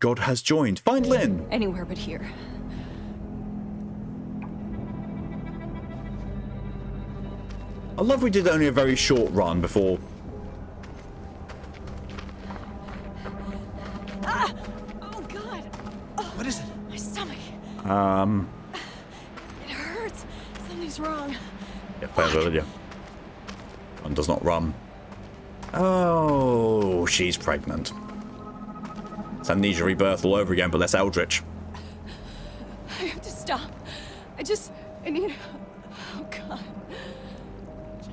God has joined. Find Lynn! Anywhere but here. I love we did only a very short run before. Ah! Oh God. What is it? My stomach. It hurts. Something's wrong. Yeah, fair Lydia. One does not run. Oh, she's pregnant. It's amnesia rebirth all over again, but less eldritch. I have to stop. I need. Oh God.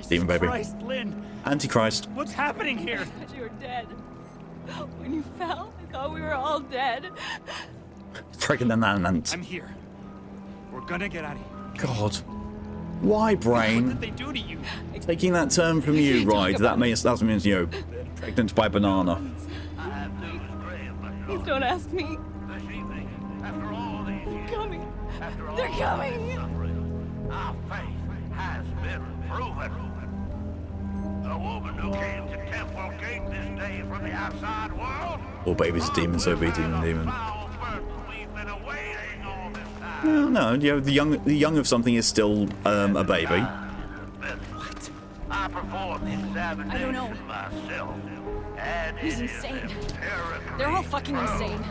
Demon baby. Christ, Lynn, Antichrist. what's happening here? I thought you were dead. When you fell, I thought we were all dead. Pregnant and I'm here. We're gonna get out of here. God. Why, What brain? did they do to you? Taking that term from you, right? That means, you know, pregnant by banana. I have news, Gray, of my Please don't ask me. This evening, after all these They're years, coming. after all They're this coming. suffering, our faith has been proven. The woman who came to Temple Gate this day from the outside world. All babies are demons, so be demon. Foul birth we've been awaiting all this time. No, you know, the young of something is still a baby. What? I performed the examination I don't know. myself, and He's it is insane. empirically They're all fucking proven. insane.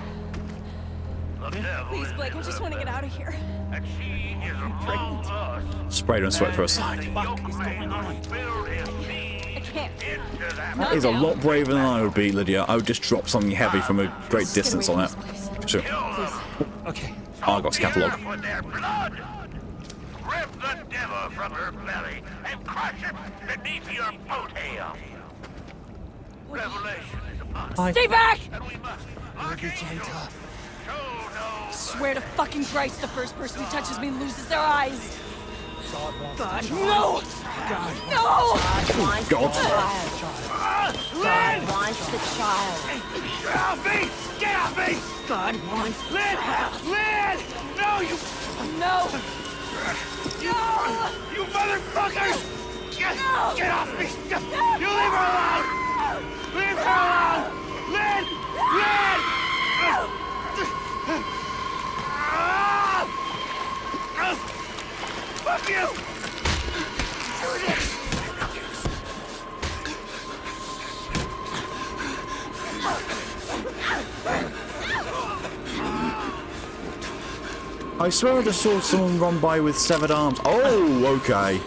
The devil Please, is Blake, I in just her want to get belly, out of here. and she is among us. Sprayed and swept for a side. Fuck is going on? I can't. That is a lot braver than I would be, Lydia. I would just drop something heavy from a great Get distance away on from it. this place. Sure. Okay. Argos catalogue. With their blood. Rip the devil from her belly and crush it beneath your boat hail. Revelation is upon us, Stay back! and we must Be gentle. show no Swear to fucking Christ, the first person who touches me loses their eyes. God, no! God. No! Wants God. the child. God wants the child. Get off me! Get off me! God wants Lynn! Lynn! No, you... no! No! You motherfuckers! Get off me! You leave her alone! Leave her alone! Lynn! Lynn! Fuck you! I swear I just saw someone run by with severed arms. Oh, okay.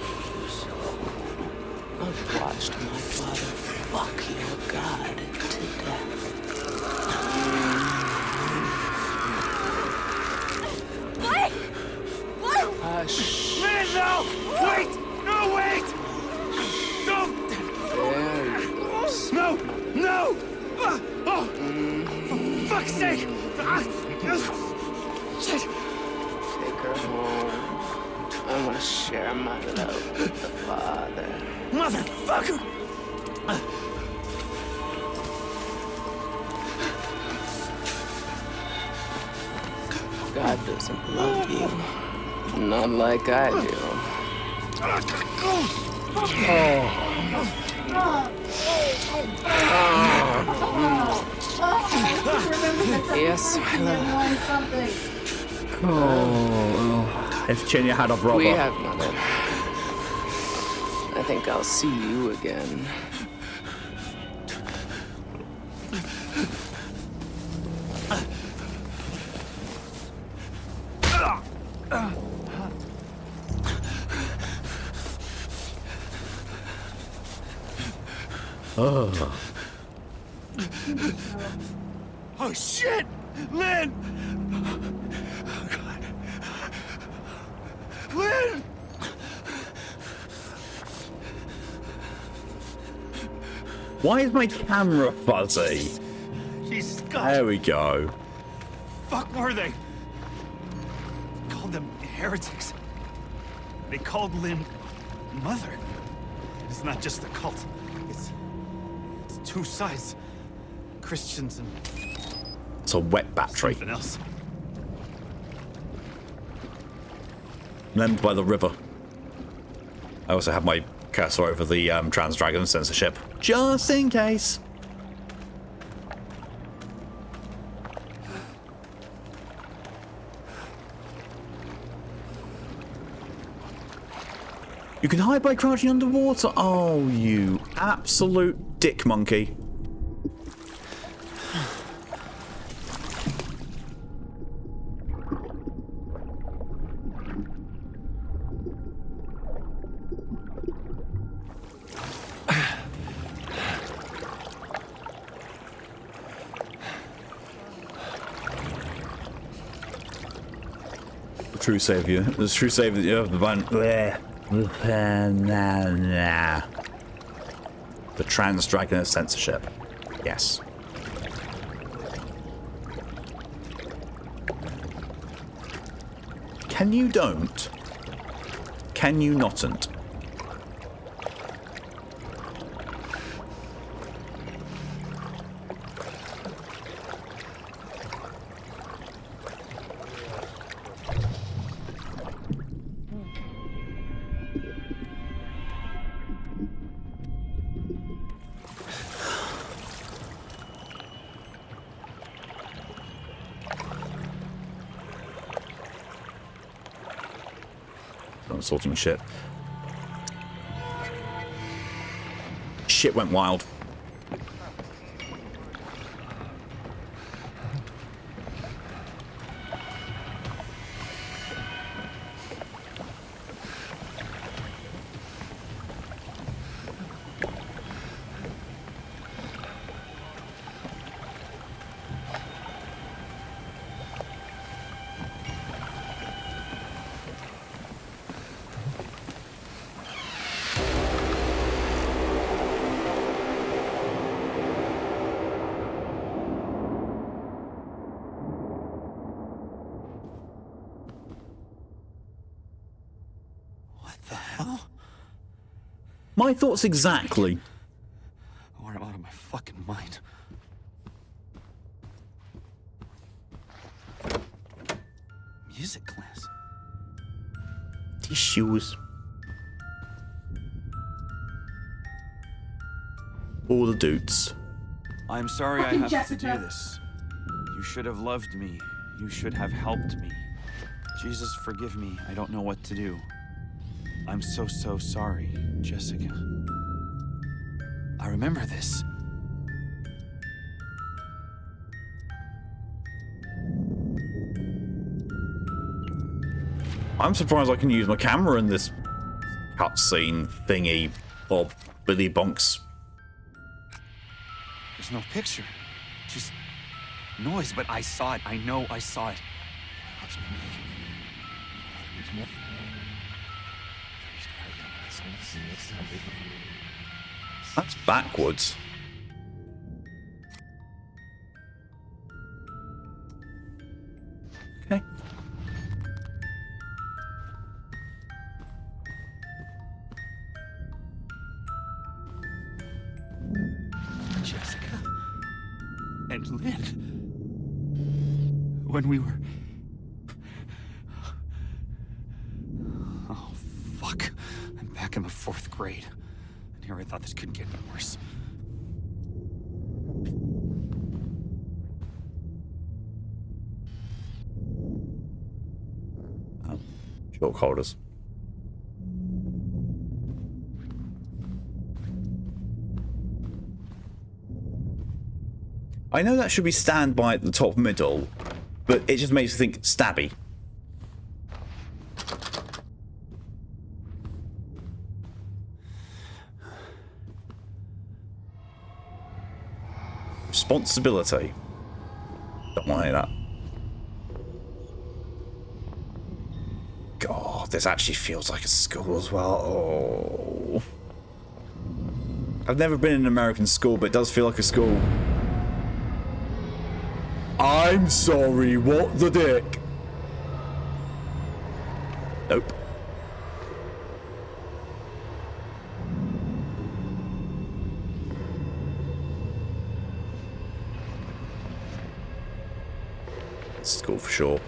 I've watched my father fuck your god to death. What? What? Hush. Lynn, no! Wait! No, wait! Don't! There you go. No! No! Oh! For fuck's sake! Shit! Take her home. I want to share my love with the father. Motherfucker! God doesn't love you. Not like I do. Yes, my love. Something. Oh, if Chinya had a brother. We have mother. I think I'll see you again. Oh. Oh shit! Lynn! Lynn! Why is my camera fuzzy? Jesus God! There we go. Fuck were they? Called them heretics. They called Lynn mother. It's not just a cult. It's two sides. Christians and It's a wet battery. something else. Lemmed by the river. I also have my cursor over the Trans Dragon censorship, just in case. You can hide by crouching underwater. Oh, you absolute dick monkey. The true savior. The true savior of the band. The Trans Dragon censorship. Yes. Can you don't? Can you notn't? I'm sorting shit. Shit went wild. My thoughts exactly. Or I'm out of my fucking mind. Music class. Tissues. All the dudes. I'm sorry I Fucking have to Jessica. do this. You should have loved me. You should have helped me. Jesus, forgive me. I don't know what to do. I'm so sorry, Jessica. I remember this. I'm surprised I can use my camera in this cutscene thingy, or Billy Bonks. There's no picture. Just noise, but I saw it. I know I saw it. That's backwards. Okay. Jessica and Lynn. When we were... Oh, fuck. I'm back in the 4th grade. And here I thought this couldn't get any worse. Chalk holders. I know that should be standby at the top middle, but it just makes me think stabby. Responsibility. Don't want to hear that. God, this actually feels like a school as well. Oh. I've never been in an American school, but it does feel like a school. I'm sorry, what the dick? Nope. School for sure.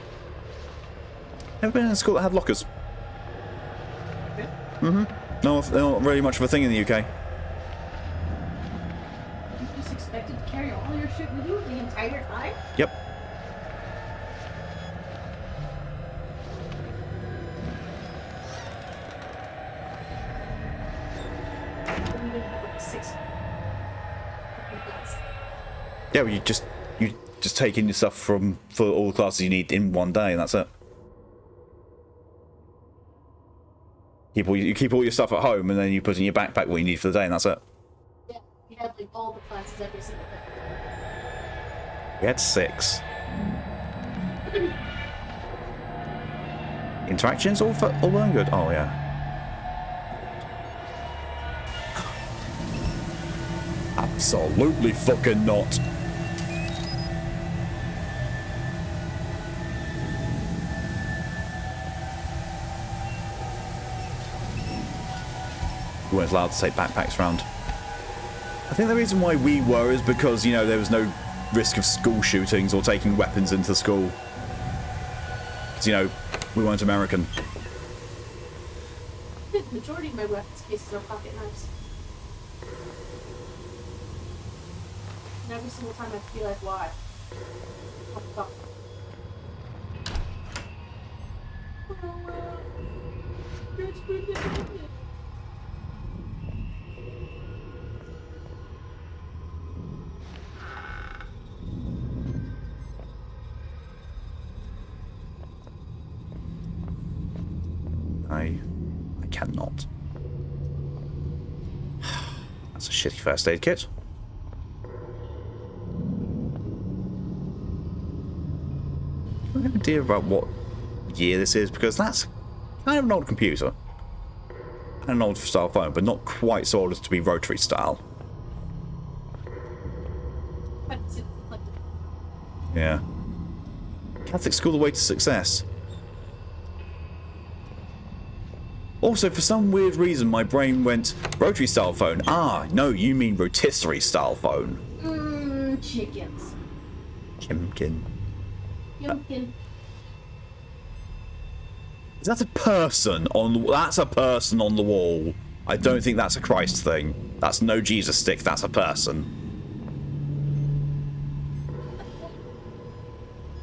Never been in a school that had lockers. Mm-hmm. No, they're not really much of a thing in the UK. You just expected to carry all your shit with you the entire time? Yep. We didn't have like 6. Yeah, well, you just take in your stuff for all the classes you need in one day, and that's it. You keep all your stuff at home, and then you put in your backpack what you need for the day, and that's it. Yeah, we had like all the classes every single day. We had 6. Interactions all well and good. Oh yeah. Absolutely fucking not. We weren't allowed to take backpacks around. I think the reason why we were is because, you know, there was no risk of school shootings or taking weapons into school. Because, you know, we weren't American. The majority of my weapons cases are pocket knives. And every single time I feel like, why? What the fuck? I cannot. That's a shitty first aid kit. I have an idea about what year this is, because that's kind of an old computer. And an old style phone, but not quite so old as to be rotary style. Yeah. Catholic school, the way to success. Also, for some weird reason, my brain went rotary style phone. Ah, no, you mean rotisserie style phone. Chickens. Chimkin. Yumkin. Is that a person on? That's a person on the wall. I don't think that's a Christ thing. That's no Jesus stick, that's a person.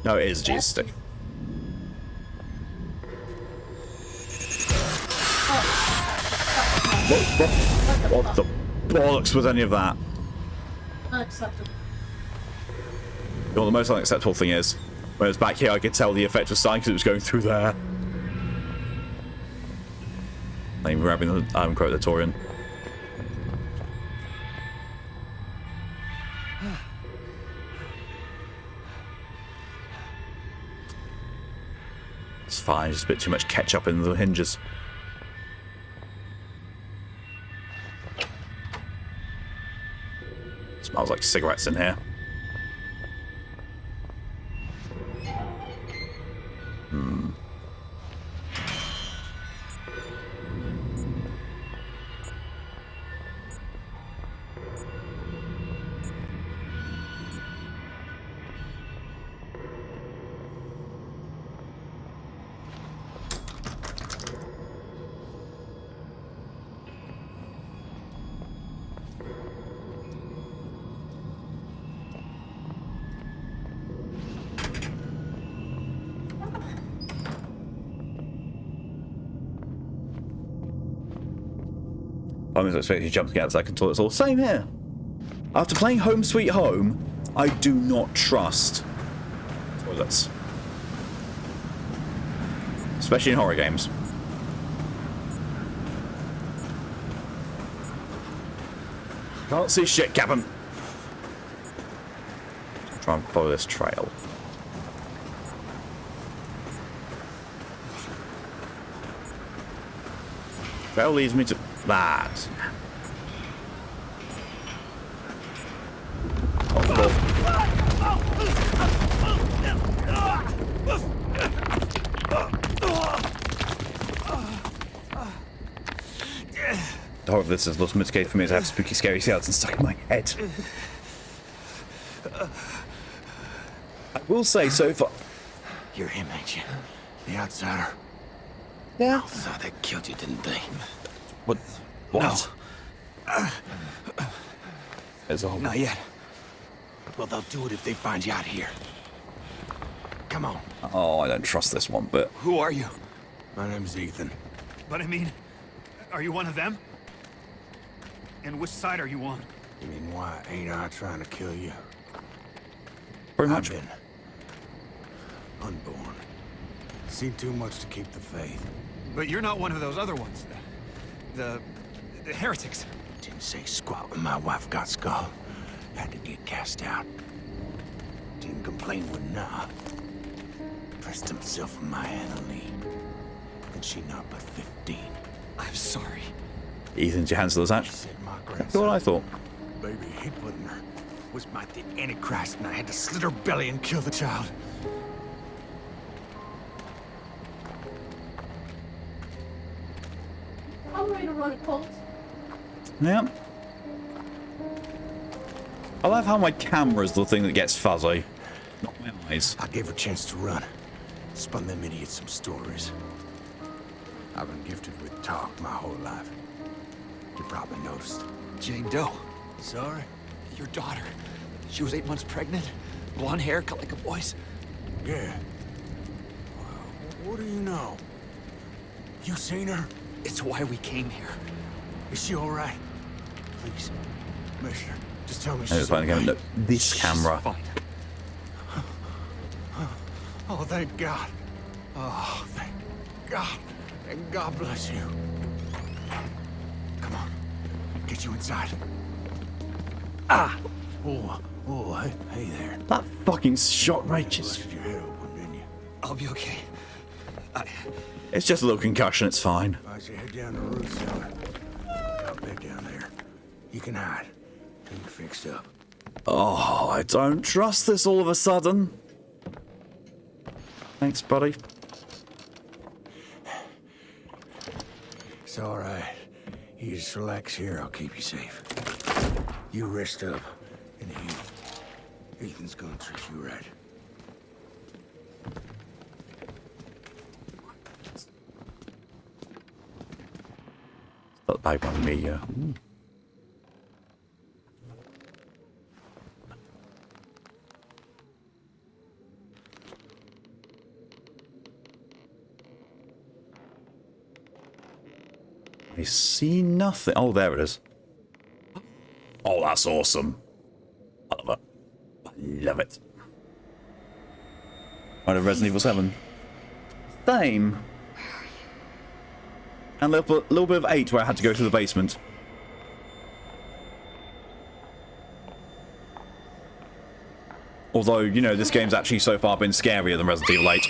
No, it is a Jesus stick. What the bollocks was any of that? Unacceptable. You know what the most unacceptable thing is? When it was back here, I could tell the effect was starting because it was going through there. I'm grabbing the quote the Torian. It's fine, just a bit too much ketchup in the hinges. Smells like cigarettes in here. I was expecting you to jump out so I can toilet all. Same here. After playing Home Sweet Home, I do not trust toilets. Especially in horror games. Can't see shit, Captain. I'll try and follow this trail. Trail leads me to that. The horror of this is less mitigated for me to have spooky, scary skeletons stuck in my head. I will say so far. You're him, ain't you? The outsider. Yeah. So they killed you, didn't they? What? What? No. There's a whole... Not yet. Well, they'll do it if they find you out here. Come on. Oh, I don't trust this one, but... Who are you? My name's Ethan. But I mean, are you one of them? And which side are you on? You mean, why ain't I trying to kill you? Pretty much. I've been unborn. Seen too much to keep the faith. But you're not one of those other ones. The heretics. Didn't say squat when my wife got skull. Had to get cast out. Didn't complain when nah. Pressed himself on my Anna Lee. And she not but 15. I'm sorry. Ethan's your hands to those She hatch. said my That's grandson, what I thought. baby he put in her, was my the Antichrist, and I had to slit her belly and kill the child. I'm ready to run a cult. Yeah. I love how my camera's the thing that gets fuzzy. Not my eyes. I gave her a chance to run. Spun them idiots some stories. I've been gifted with talk my whole life. You probably noticed. Jane Doe, Sorry? your daughter. She was 8 months pregnant. Blonde hair, cut like a boy's. Yeah. Well, what do you know? You seen her? It's why we came here. Is she all right? Please, Mister, just tell me I she's just all find again. right. Look, this camera. Fine. Oh, thank God. Oh, thank God. And God bless you. Come on. Get you inside. Ah! Oh, hey there. That fucking shot righteous. Busted your head open, didn't you? I'll be okay. It's just a little concussion, it's fine. All right, you head down to the root cellar. Got a bed down there. You can hide. Till you're fixed up. Oh, I don't trust this all of a sudden. Thanks, buddy. It's all right. You just relax here. I'll keep you safe. You rest up and eat. Ethan's gonna treat you right. But I want me, I see nothing. Oh, there it is. Oh, that's awesome. I love it. I love it. Right, Resident Evil 7. Same. And a little bit of 8 where I had to go to the basement. Although, you know, this game's actually so far been scarier than Resident Evil 8.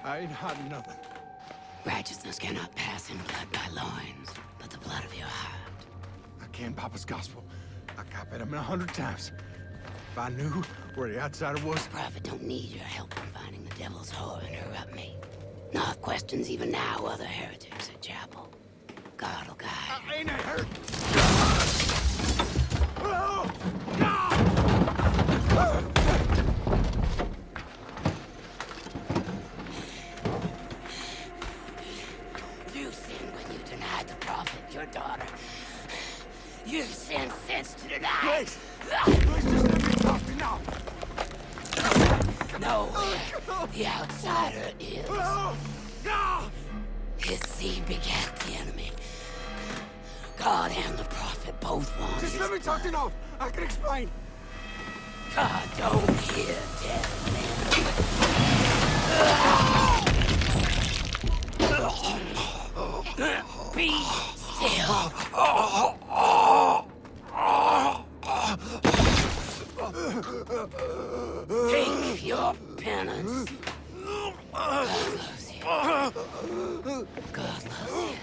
I ain't hiding nothing. Righteousness cannot pass in blood by loins, but the blood of your heart. I can't Papa's gospel. I copied him 100 times. If I knew where the outsider was... Prophet don't need your help in finding the devil's whore and her up me. Nor questions even now other heretics at chapel. God will guide. I ain't a heretic. You sinned when you denied the prophet, your daughter. You sinned since to deny. Please! Please just let me talk to me now! No, the outsider is. His seed begat the enemy. God and the prophet both want Just his let me talk to you now! I can explain! God don't hear dead men. Be still. Take your penance. God loves you. God loves you.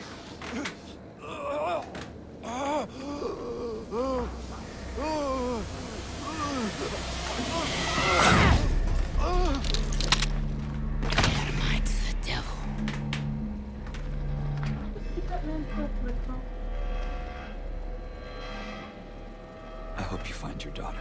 Dynamite's the devil. I hope you find your daughter.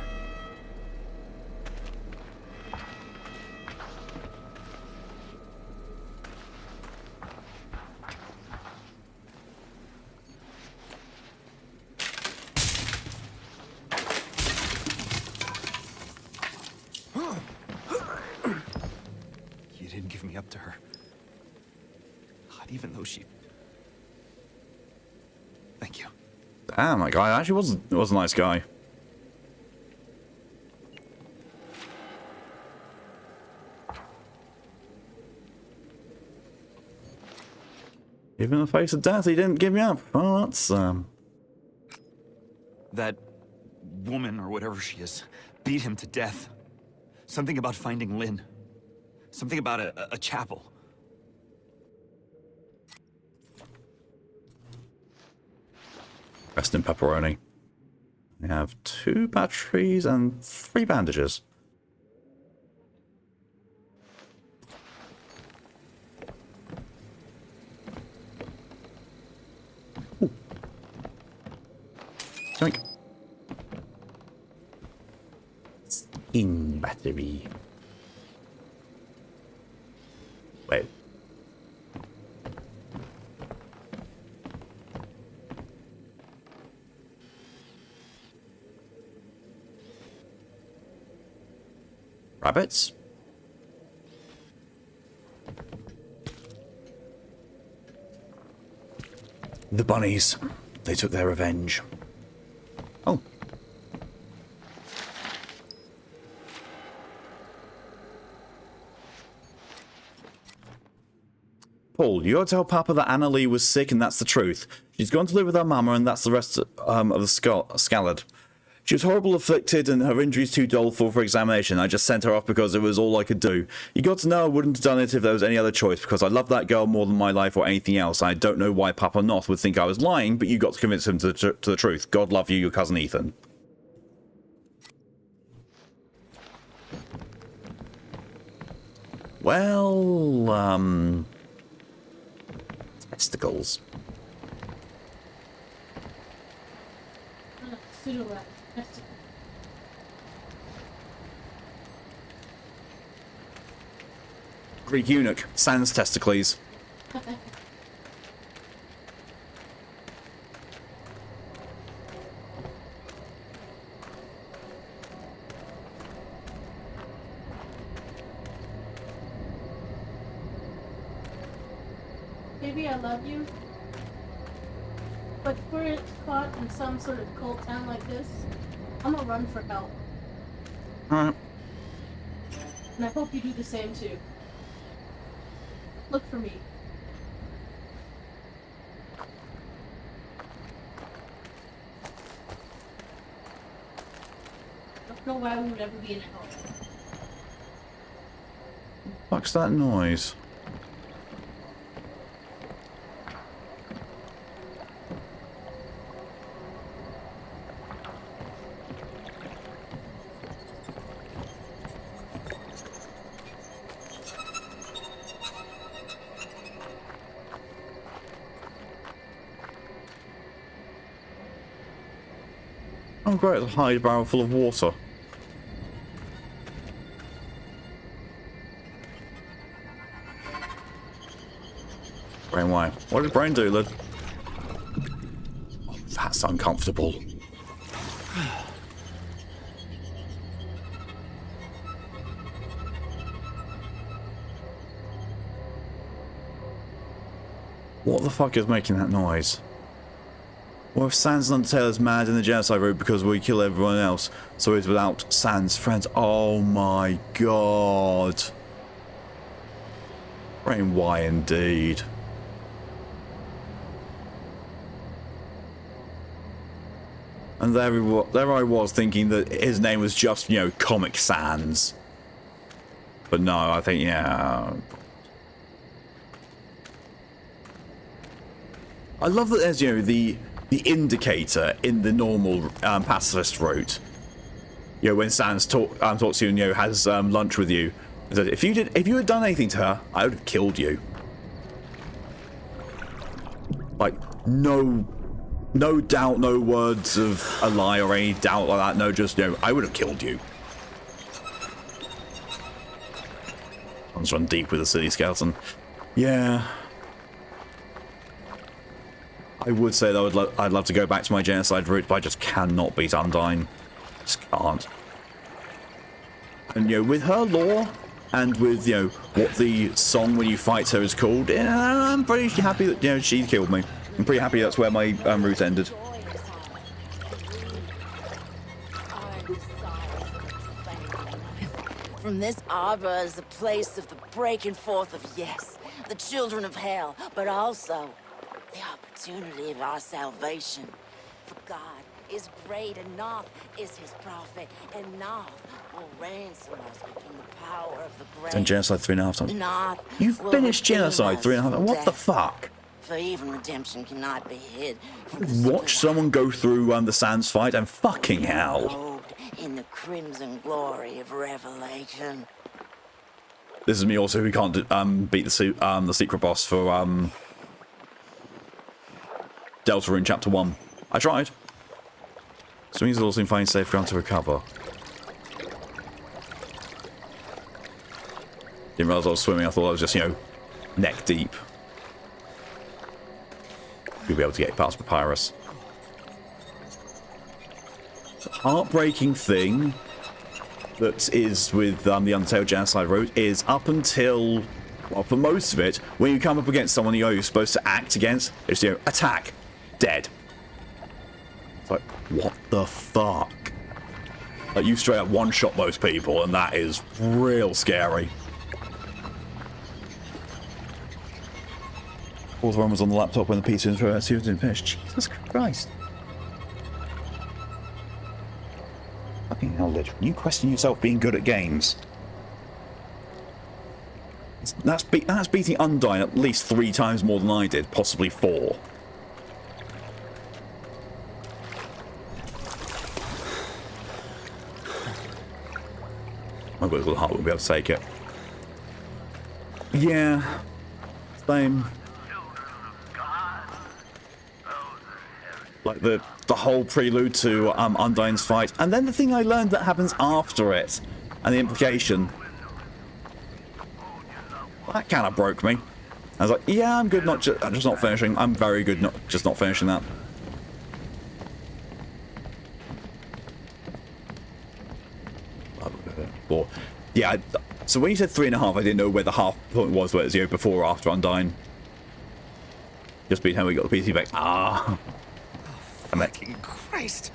You didn't give me up to her. Not even though she... Thank you. Damn, that guy actually was a nice guy. Even in the face of death, he didn't give me up. Oh, that's, That woman, or whatever she is, beat him to death. Something about finding Lynn. Something about a chapel. Rest in pepperoni. We have 2 batteries and 3 bandages. Ooh. Yoink. In battery. Wait. Rabbits? The bunnies. They took their revenge. Oh. Paul, you gotta tell Papa that Anna Lee was sick and that's the truth. She's gone to live with her mama and that's the rest of the scallad. She was horrible afflicted and her injuries too doleful for examination. I just sent her off because it was all I could do. You got to know I wouldn't have done it if there was any other choice because I love that girl more than my life or anything else. I don't know why Papa Noth would think I was lying, but you got to convince him to the truth. God love you, your cousin Ethan. Well, testicles. Pseudo-rat. Greek eunuch, sans testicles. Baby, I love you. But if we're caught in some sort of cult town like this, I'm gonna run for help. Alright. And I hope you do the same too. Look for me. I don't know why we would ever be in a house. What's that noise? Oh great, it's a hide barrel full of water. Brain why? What did Brain do, Lid? Oh, that's uncomfortable. What the fuck is making that noise? What if Sans Undertale is mad in the genocide route because we kill everyone else, so he's without Sans friends? Oh my god. Brain why indeed. And there I was thinking that his name was just, you know, Comic Sans. But no, I think, yeah. I love that there's, you know, the indicator in the normal pacifist route. You know, when Sans talks to you and, you know, has lunch with you. That if you had done anything to her, I would have killed you. Like, no doubt, no words of a lie or any doubt like that. No, just, you know, I would have killed you. Let's run deep with the city skeleton. Yeah. I would say that I'd love to go back to my genocide route, but I just cannot beat Undyne. Just can't. And, you know, with her lore, and with, you know, what the song when you fight her is called, I'm pretty happy that, you know, she killed me. I'm pretty happy that's where my route ended. From this arbor is the place of the breaking forth of, yes, the children of hell, but also the opportunity of our salvation. For God is great, and North is his prophet, and North will ransom us from the power of the grave. And genocide 3.5 times. North You've finished genocide 3.5 times. What the fuck? For even redemption cannot be hid. Watch someone go through the Sans fight, and fucking hell. Robed in the crimson glory of revelation. This is me also who can't beat the secret boss for Deltarune Chapter 1. I tried. Swings also in finding safe ground to recover. Didn't realize I was swimming. I thought I was just, you know, neck deep. You'll be able to get past Papyrus. The heartbreaking thing that is with the Undertale Genocide route is up until, well, for most of it, when you come up against someone you're supposed to act against, it's, you know, attack, dead. It's like, what the fuck? Like, you straight up one-shot most people, and that is real scary. All the run was on the laptop when the PC was didn't finish. Jesus Christ. Fucking hell, Lid. You question yourself being good at games. That's beating Undyne at least 3 times more than I did, possibly 4. My little heart won't be able to take it. Yeah. Same. Like the whole prelude to Undyne's fight, and then the thing I learned that happens after it, and the implication. That kind of broke me. I was like, yeah, I'm good, I'm just not finishing. I'm very good, just not finishing that. Or, yeah, so when you said 3.5, I didn't know where the half point was, where it was, before or after Undying. Just being how we got the PC back. Ah. Oh, fucking Christ.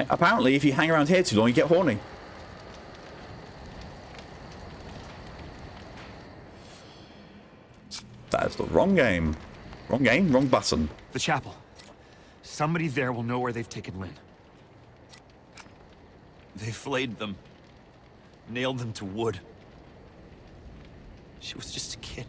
Apparently, if you hang around here too long, you get horny. That is the wrong game. Wrong game, wrong button. The chapel. Somebody there will know where they've taken Lynn. They flayed them. Nailed them to wood. She was just a kid.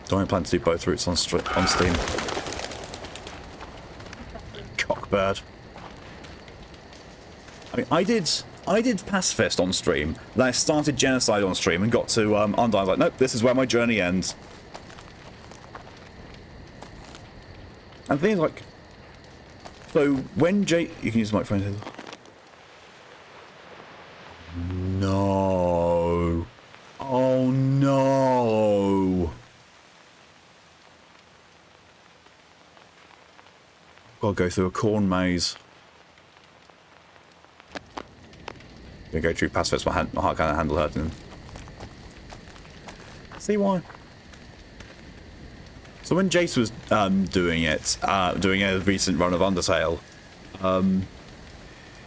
Don't plan to do both routes on Steam. Cockbird. I mean, I did Pacifist on stream, then I started Genocide on stream and got to Undying. I was like, nope, this is where my journey ends. And things like, so when you can use the microphone here. No. Oh no. Gotta go through a corn maze. Gonna go through pacifist, my heart kind of handle hurting. See why? So when Jace was doing a recent run of Undertale,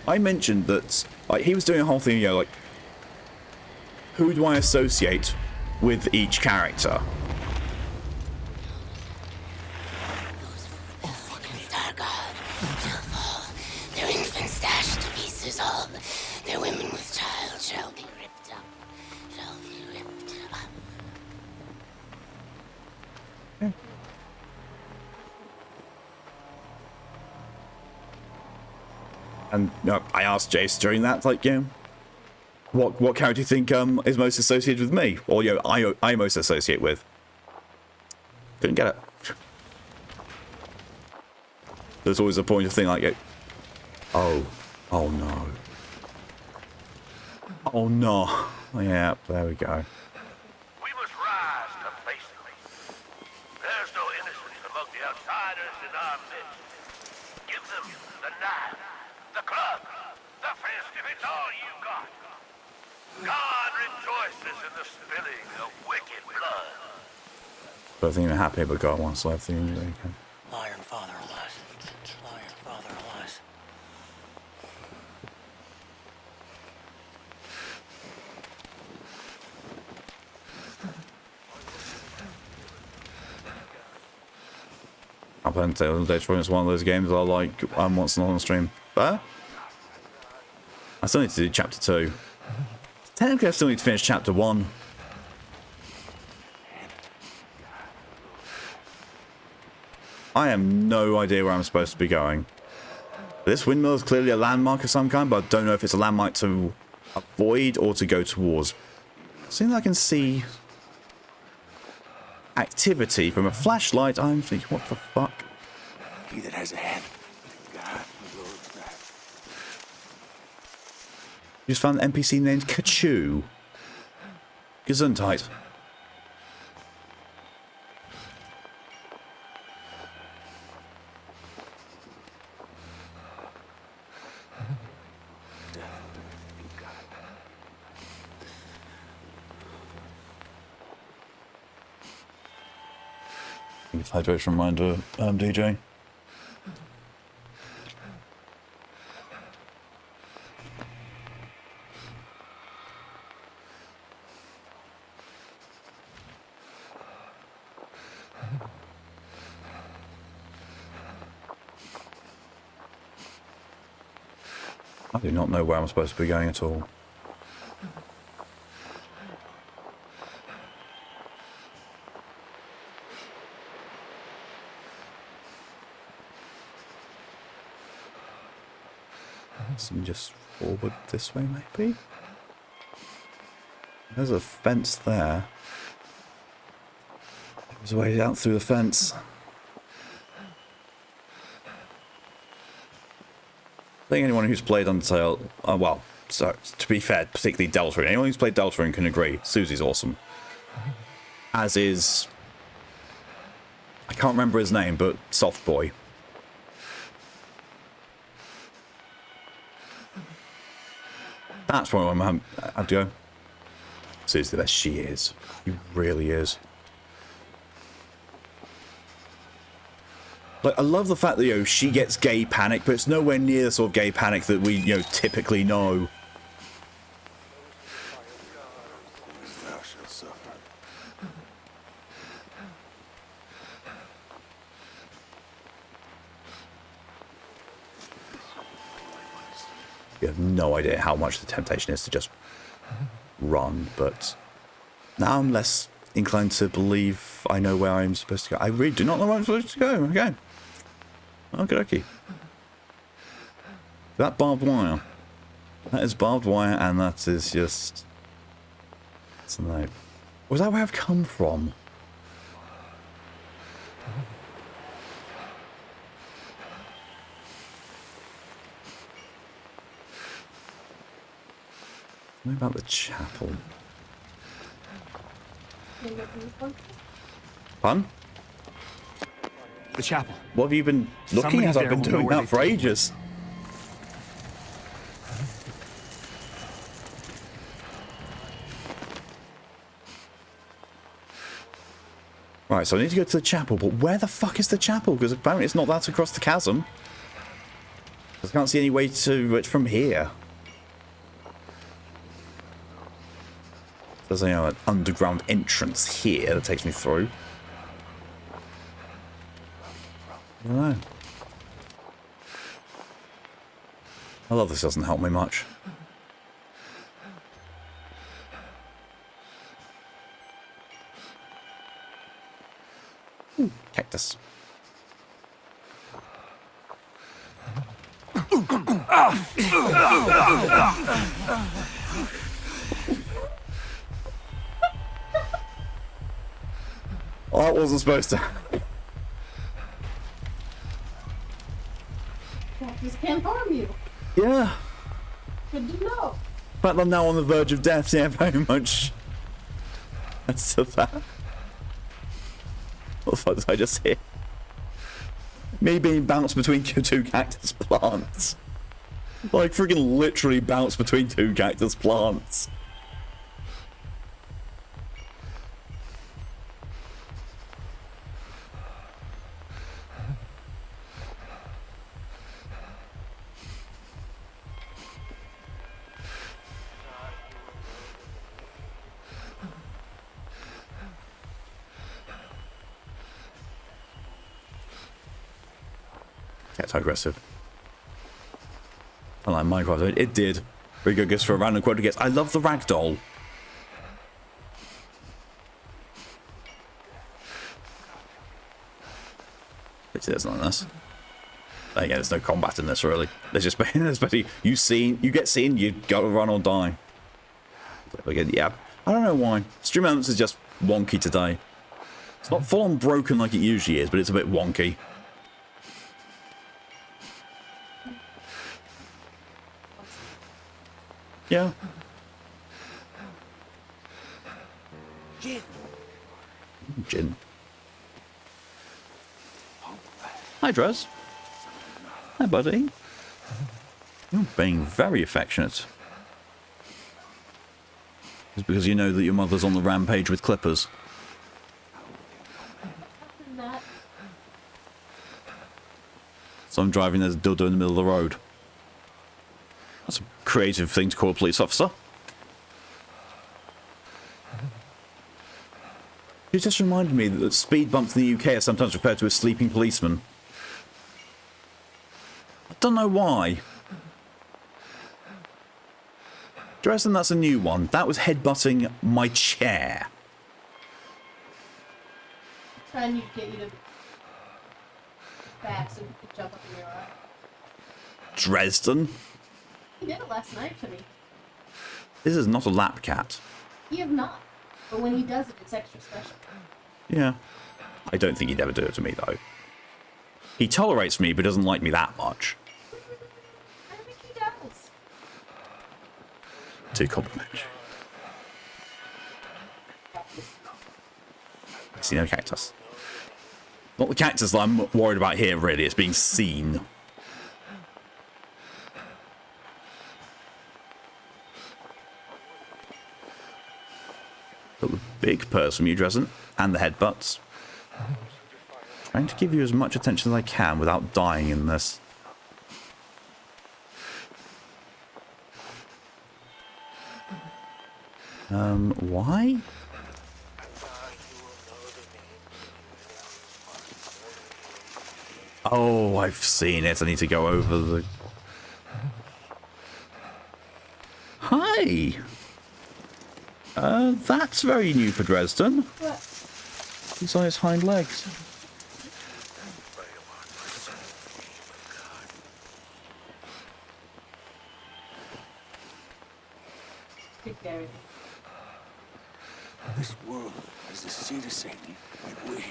I mentioned that like he was doing a whole thing, like who do I associate with each character? Their infants dashed to pieces all. Their women with child shall be ripped up. Shall be ripped up. And I asked Jace during that, like, what character do you think is most associated with me, or I most associate with? Couldn't get it. There's always a point of thing like, oh no, oh no, yeah, there we go. We must rise to face it. There's no innocence among the outsiders in our midst. Give them the knife, the club, the fist if it's all you got. God rejoices in the spilling of wicked blood. But I think I'm happy, but God wants to have things they can. Liar and father of lies. Liar and father of lies. I'm playing Tales of Daytron. It's one of those games I like once on stream. But I still need to do chapter 2. Technically, I still need to finish chapter 1. I have no idea where I'm supposed to be going. This windmill is clearly a landmark of some kind, but I don't know if it's a landmark to avoid or to go towards. Seeing I can see activity from a flashlight, I'm thinking, what the fuck? He that has a hand. God, Lord's back. You just found an NPC named Kachu. Gesundheit. Hydration reminder, DJ. I do not know where I'm supposed to be going at all. And just forward this way, maybe? There's a fence there. There's a way out through the fence. I think anyone who's played Undertale, well, so to be fair, particularly Deltarune, anyone who's played Deltarune can agree, Susie's awesome. As is, I can't remember his name, but Soft Boy. That's why I'm I'd go. Susie, the best she is. She really is. Like, I love the fact that, you know, she gets gay panic, but it's nowhere near the sort of gay panic that we, you know, typically know. Thou shalt suffer. You have no idea how much the temptation is to just run, but now I'm less inclined to believe I know where I'm supposed to go. I really do not know where I'm supposed to go. Okay. Okay, okay. That barbed wire. That is barbed wire, and that is just... It's no. Was that where I've come from? What about the chapel? Pun? The chapel. What have you been looking at? I've been doing that for ages. Right, so I need to go to the chapel, but where the fuck is the chapel? Because apparently it's not that across the chasm. I can't see any way to it from here. There's, you know, an underground entrance here that takes me through. I don't know. I love this doesn't help me much. Ooh, cactus. Oh, that wasn't supposed to. Cactus can't harm you. Yeah. Good to know. But I'm now on the verge of death, yeah, very much. That's to that. What the fuck did I just hear? Me being bounced between two cactus plants. Like, freaking literally bounced between two cactus plants. That's aggressive. I like Minecraft. It did. Very good guess for a random quote to guess. I love the ragdoll. There's none of this. Again, there's no combat in this really. There's just basically you get seen, you gotta run or die. Again, yeah. I don't know why. Stream Elements is just wonky today. It's not full on broken like it usually is, but it's a bit wonky. Yeah. Gin. Hi, Drez. Hi, buddy. You're being very affectionate. It's because you know that your mother's on the rampage with clippers. So I'm driving, there's a dildo in the middle of the road. That's a creative thing to call a police officer. You just reminded me that speed bumps in the UK are sometimes referred to as sleeping policemen. I don't know why. Do you reckon that's a new one? That was headbutting my chair. Trying to get you to back so you can jump up in your eye. Dresden? He did it last night to me. This is not a lap cat. He have not. But when he does it, it's extra special. Yeah. I don't think he'd ever do it to me, though. He tolerates me, but doesn't like me that much. I don't think he does. Too complimentary. I see no cactus. Not the cactus that I'm worried about here, really. It's being seen. Got the big purse from you, Dresden, and the headbutts. Trying to give you as much attention as I can without dying in this. Why? Oh, I've seen it. I need to go over the... Hi! That's very new for Dresden. What? He's on his hind legs. This world is the seed of Satan, and we,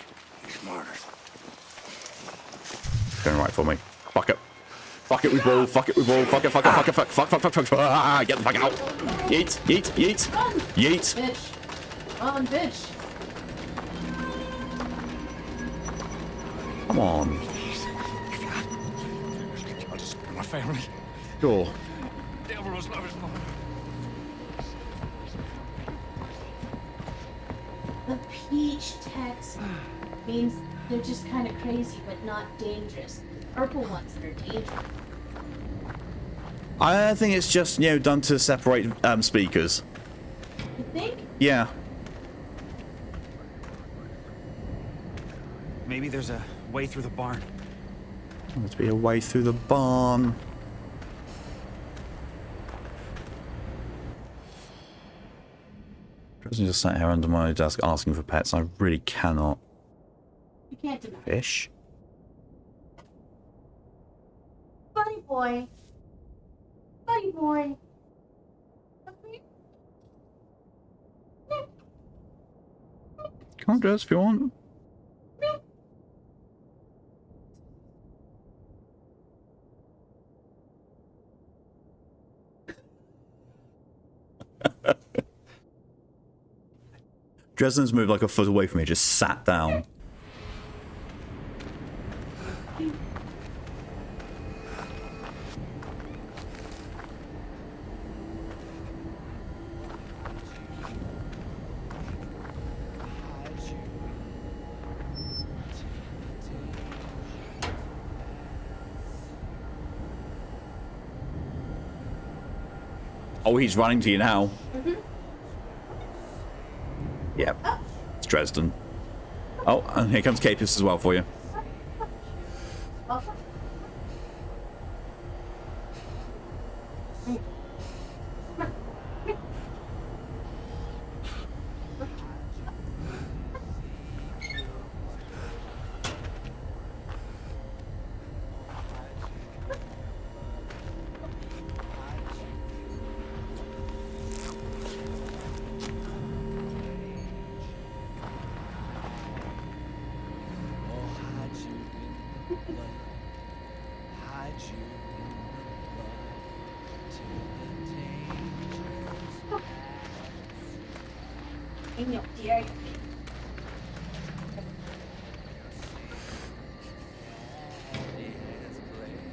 his martyrs. Going right for me. Fuck it. Fuck it, we ball. Fuck it, we ball. Fuck it, fuck it, fuck it, fuck, fuck, fuck, fuck, fuck, fuck. Ah, get the fuck out. Yeet, yeet, yeet. Run. Yeet. Bitch. On, bitch. Come on. I'll just spare my family. Sure. Everyone's love is gone. The peach text means they're just kind of crazy, but not dangerous. Purple ones that are dangerous. I think it's just, you know, done to separate speakers. You think? Yeah. Maybe there's a way through the barn. There's to be a way through the barn. Dresden just sat here under my desk asking for pets. I really cannot. You can't deny. Fish? Buddy boy. Buddy boy. Come on, Dres, if you want. Dresden's moved like a foot away from me, just sat down. Oh, he's running to you now. Yep. It's Dresden. Oh, and here comes Capus as well for you.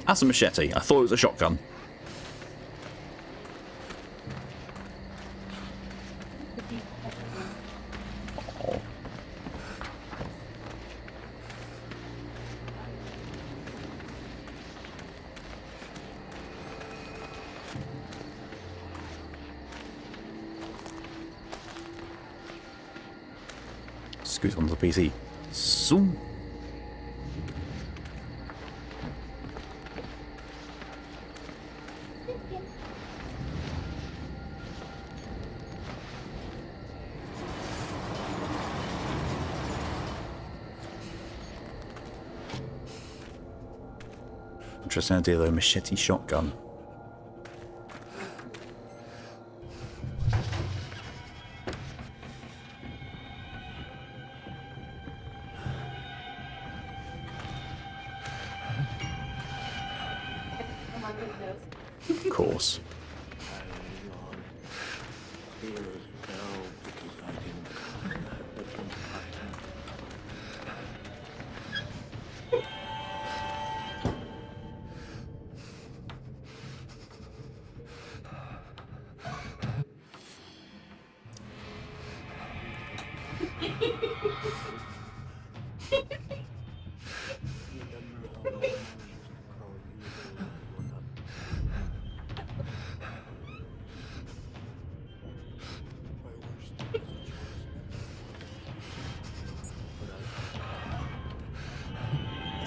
That's a machete. I thought it was a shotgun. Oh. Scoot onto the PC. Zoom. Interesting idea though, machete shotgun. course.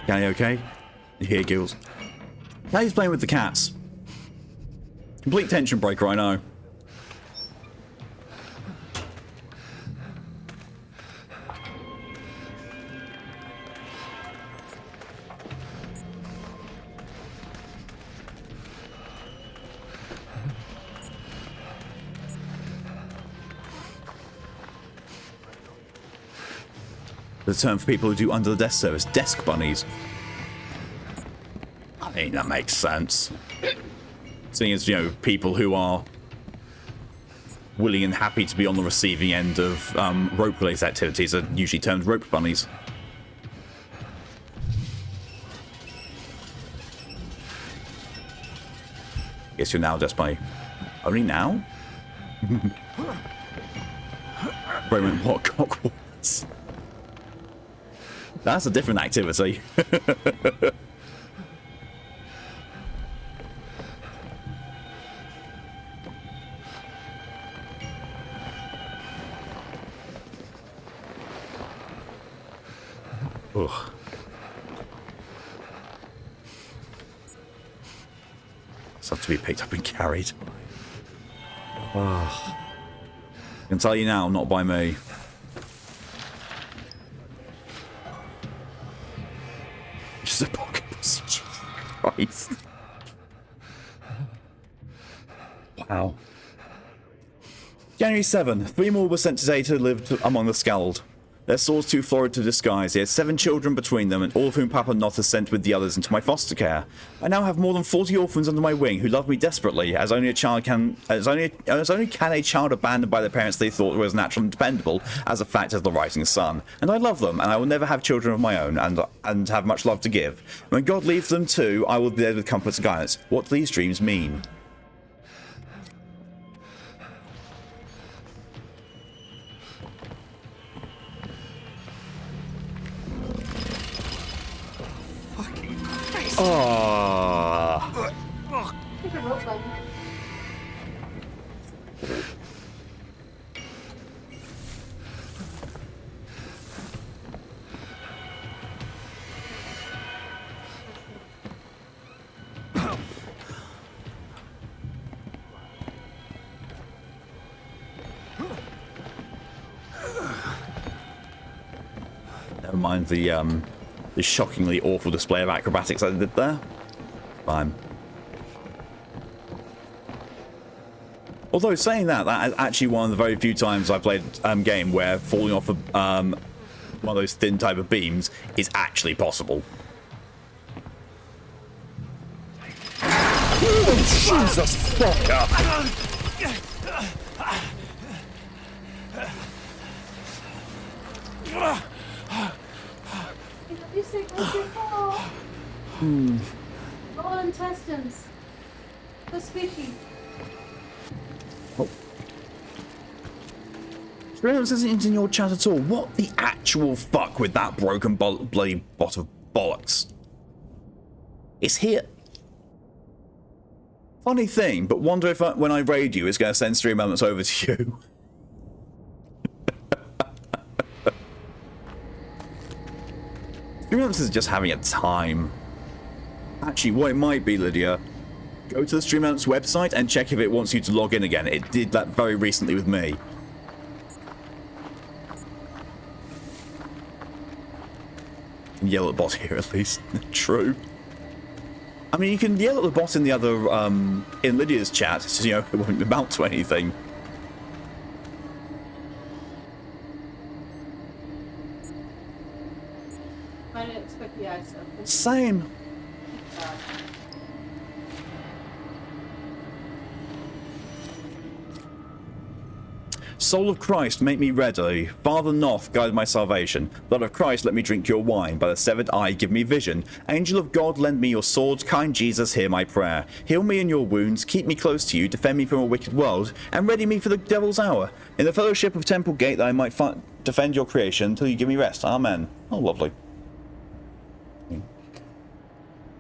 Callie okay? You hear Gills. Callie's playing with the cats. Complete tension breaker, I know. The term for people who do under the desk service, desk bunnies. I mean, that makes sense. Seeing as, you know, people who are willing and happy to be on the receiving end of rope-related activities are usually termed rope bunnies. Guess you're now a desk bunny. Only now? Raymond, what Hogwarts? That's a different activity. Ugh. This has to be picked up and carried. Ugh. I can tell you now, not by me. Just a pocket pussy, Jesus Christ. Wow. January 7. 3 more were sent today to live among the scald. Their sores too florid to disguise. He has 7 children between them, and all of whom Papa Noth has sent with the others into my foster care. I now have more than 40 orphans under my wing who love me desperately, as only can a child abandoned by their parents they thought was natural and dependable, as a fact of the rising sun. And I love them, and I will never have children of my own, and have much love to give. When God leaves them too, I will be there with comfort and guidance. What do these dreams mean? Oh. Never mind the shockingly awful display of acrobatics I did there. Fine. Although saying that, that is actually one of the very few times I played game where falling off one of those thin type of beams is actually possible. Jesus fucker! All intestines. So squishy. Oh. This isn't in your chat at all. What the actual fuck with that broken bloody bot of bollocks? It's here. Funny thing, but wonder if when I raid you, it's going to send stream elements over to you. Stream elements is just having a time. Actually, what it might be, Lydia, go to the Stream Elements website and check if it wants you to log in again. It did that very recently with me. Yell at the bot here, at least. True. I mean, you can yell at the bot in the other, in Lydia's chat, so, you know, it won't amount to anything. I didn't expect the eyes to open. Same. Soul of Christ, make me ready. Father Noth, guide my salvation. Blood of Christ, let me drink your wine. By the severed eye, give me vision. Angel of God, lend me your sword. Kind Jesus, hear my prayer. Heal me in your wounds, keep me close to you, defend me from a wicked world, and ready me for the devil's hour. In the fellowship of Temple Gate, that I might defend your creation until you give me rest. Amen. Oh, lovely.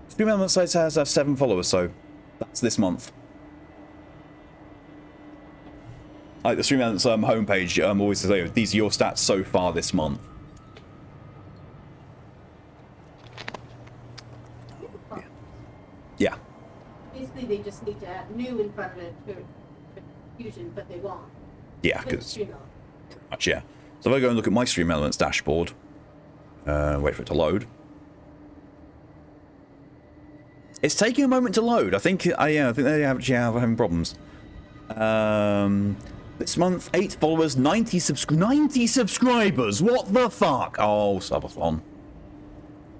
Stream Element site has 7 followers, so that's this month. Like the Stream Elements homepage, always say these are your stats so far this month. Yeah. Basically, they just need to add new in front of it for Fusion, but they won't. Yeah, because much, yeah. So if I go and look at my Stream Elements dashboard, wait for it to load. It's taking a moment to load. I think they actually have having problems. This month, 8 followers, 90 subscribers. What the fuck? Oh, subathon.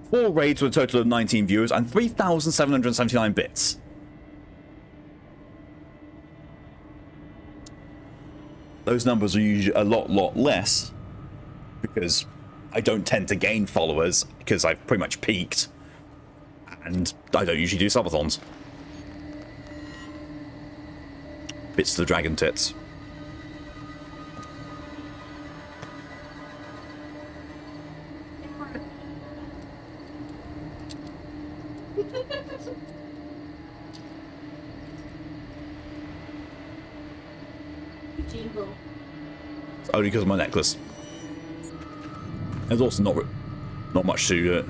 4 raids with a total of 19 viewers and 3,779 bits. Those numbers are usually a lot less because I don't tend to gain followers because I've pretty much peaked. And I don't usually do subathons. Bits to the dragon tits. It's only because of my necklace. There's also not much to it.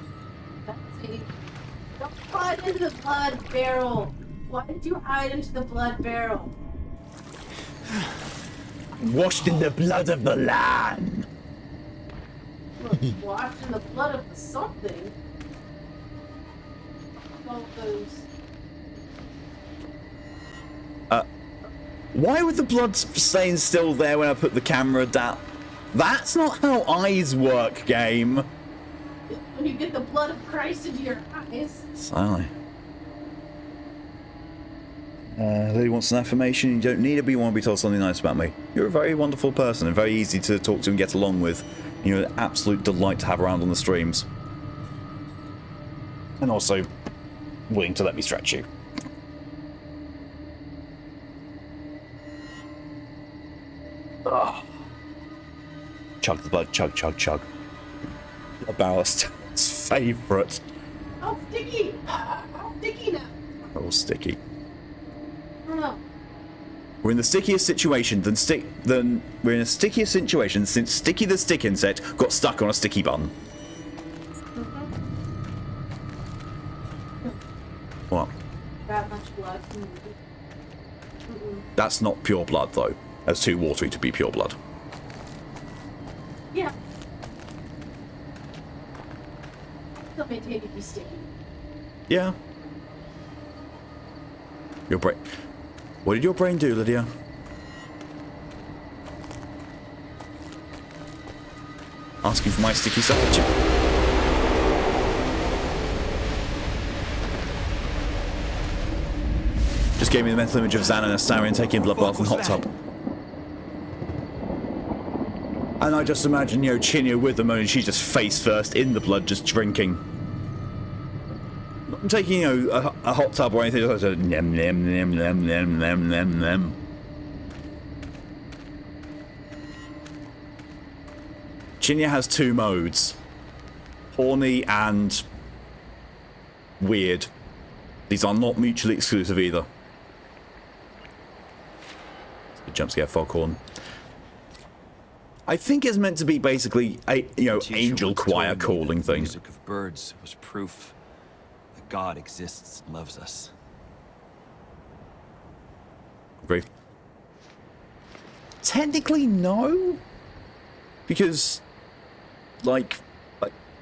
Don't hide into the blood barrel. Why did you hide into the blood barrel? Washed in the blood of the Lamb. Look, washed in the blood of the something. All those. Why would the blood stain still there when I put the camera down? That's not how eyes work, game. When you get the blood of Christ into your eyes. Silly. Lily wants an affirmation. You don't need it, but you want to be told something nice about me. You're a very wonderful person and very easy to talk to and get along with. You're an absolute delight to have around on the streams. And also willing to let me stretch you. Ugh. Chug the blood, chug, chug, chug. A ballast's favourite. Oh, sticky! Oh, sticky now. Oh, sticky. I don't know. We're in the stickiest situation we're in a stickier situation since Sticky the Stick insect got stuck on a sticky bun. What? That much blood. That's not pure blood though. That's too watery to be pure blood. Yeah. Still maintain it to be sticky. Yeah. Your brain. What did your brain do, Lydia? Asking for my sticky substitute. Just gave me the mental image of Xan and Astarion taking a blood bath in the hot tub. And I just imagine, Chinya with them, and she's just face first in the blood, just drinking. I'm taking, a hot tub or anything, just like, nem, nem, nem, nem, nem, nem, nem, nem. Chinya has 2 modes. Horny and weird. These are not mutually exclusive either. The jump scare foghorn. I think it's meant to be basically a angel choir calling thing. The music of birds was proof that God exists and loves us. Agree. Technically, no, because like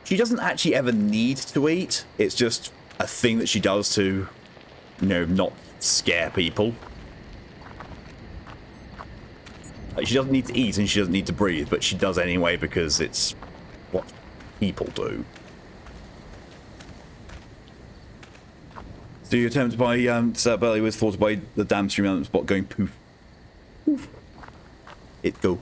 she doesn't actually ever need to eat. It's just a thing that she does to, not scare people. Like, she doesn't need to eat and she doesn't need to breathe, but she does anyway because it's what people do. So you attempt by set up early was thwarted by the damn stream element spot going poof. Poof. it go.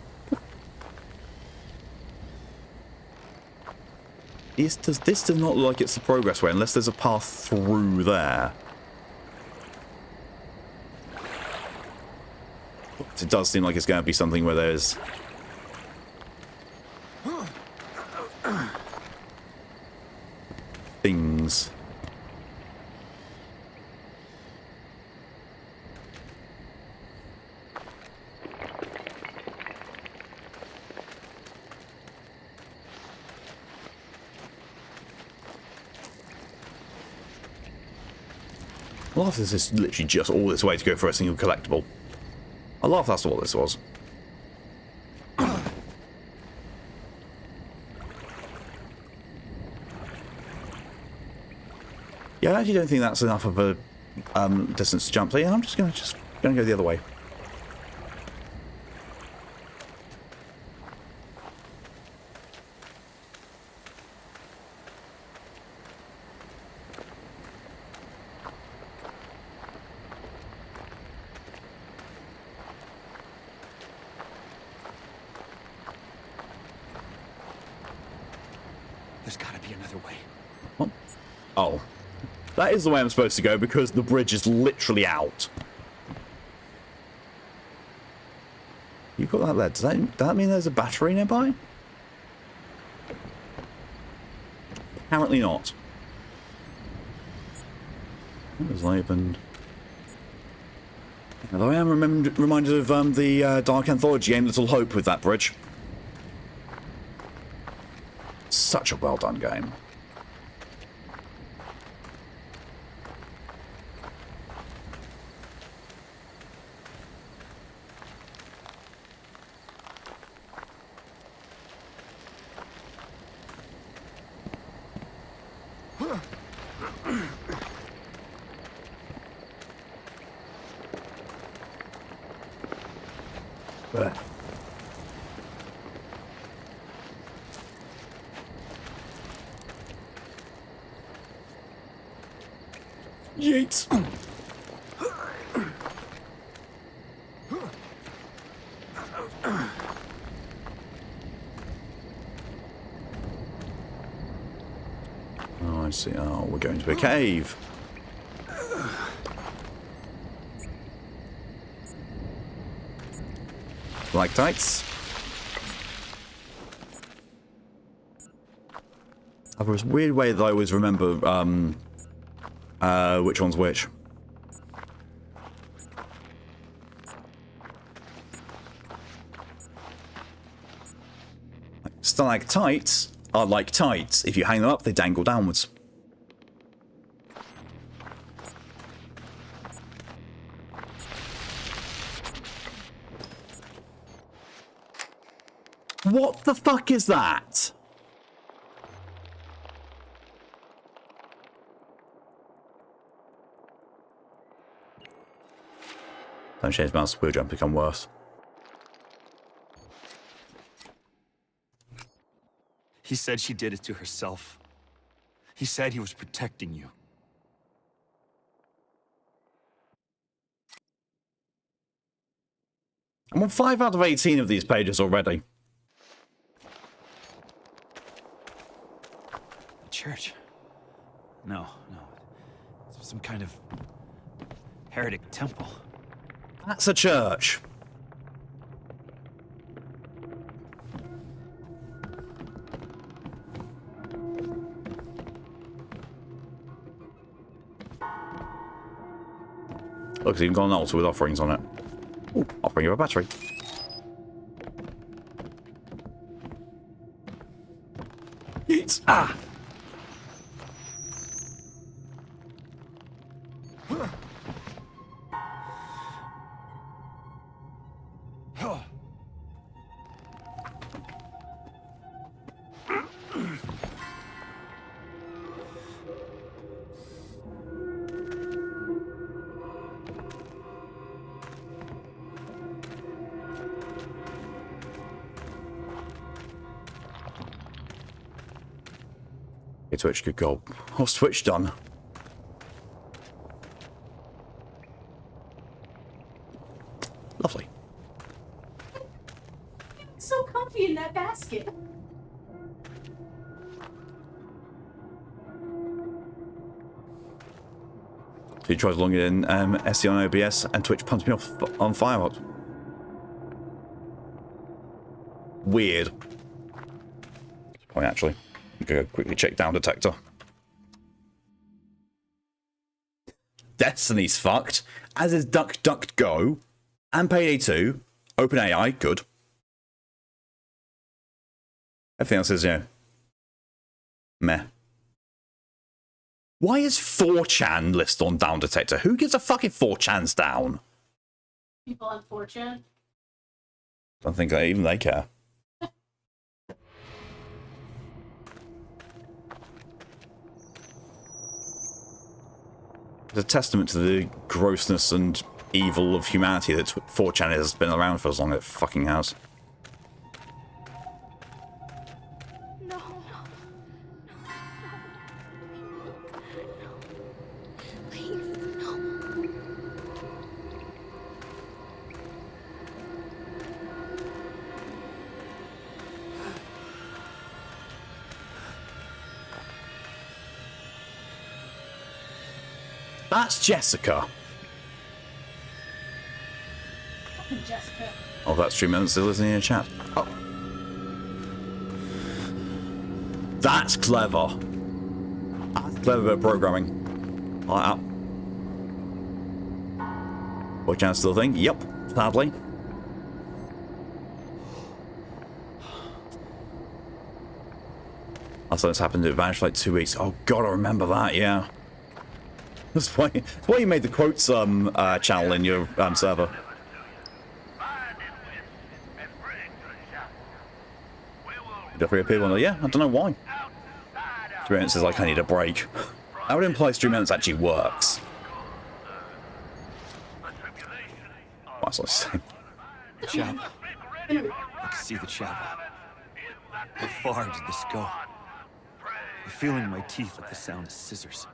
This does not look like it's the progress way unless there's a path through there. It does seem like it's going to be something where there's... things. I love this is literally just all this way to go for a single collectible. I love that's what this was. Yeah, I actually don't think that's enough of a distance to jump. So yeah, I'm just gonna go the other way. There's gotta be another way. Oh. Oh. That is the way I'm supposed to go because the bridge is literally out. You got that there. Does that mean there's a battery nearby? Apparently not. It was opened. Although I am reminded of the Dark Anthology game Little Hope with that bridge. Such a well done game. Yeet. Oh, I see. Oh, we're going to a cave. Stalactites. I've this weird way that I always remember which one's which. Stalactites are like tights. If you hang them up, they dangle downwards. What the fuck is that? Don't change mouse wheel jump become worse. He said she did it to herself. He said he was protecting you. I'm on 5 out of 18 of these pages already. A church? No. It's some kind of heretic temple. That's a church. Looks like you've got an altar with offerings on it. Ooh, offering of a battery. Yeet. Ah! Okay, Twitch, good goal. What's Twitch done? Lovely. So comfy in that basket. He tried logging in SC on OBS and Twitch punched me off on Firewatch. Weird. Point actually. I'm gonna quickly check down detector. Destiny's fucked, as is DuckDuckGo, and Payday 2. OpenAI, good. Everything else is, meh. Why is 4chan listed on Down Detector? Who gives a fucking 4chan's down? People on 4chan. I don't think even they care. It's a testament to the grossness and evil of humanity that 4chan has been around for as long as it fucking has. No. Please, no. That's Jessica. Fucking Jessica. Oh, that's 3 minutes still listening in chat. Oh. That's clever. That's clever bit of programming. Like that. What chance still think? Yep, sadly. I thought this happened, it vanished for like 2 weeks. Oh god, I remember that, yeah. That's why you made the quotes channel in your server. The 3 people are, yeah, I don't know why. 3 minutes is like, I need a break. That would imply 3 minutes actually works. What's I saying? The chapel. I can see the chapel. How far did this go? I feel in my teeth like the sound of scissors.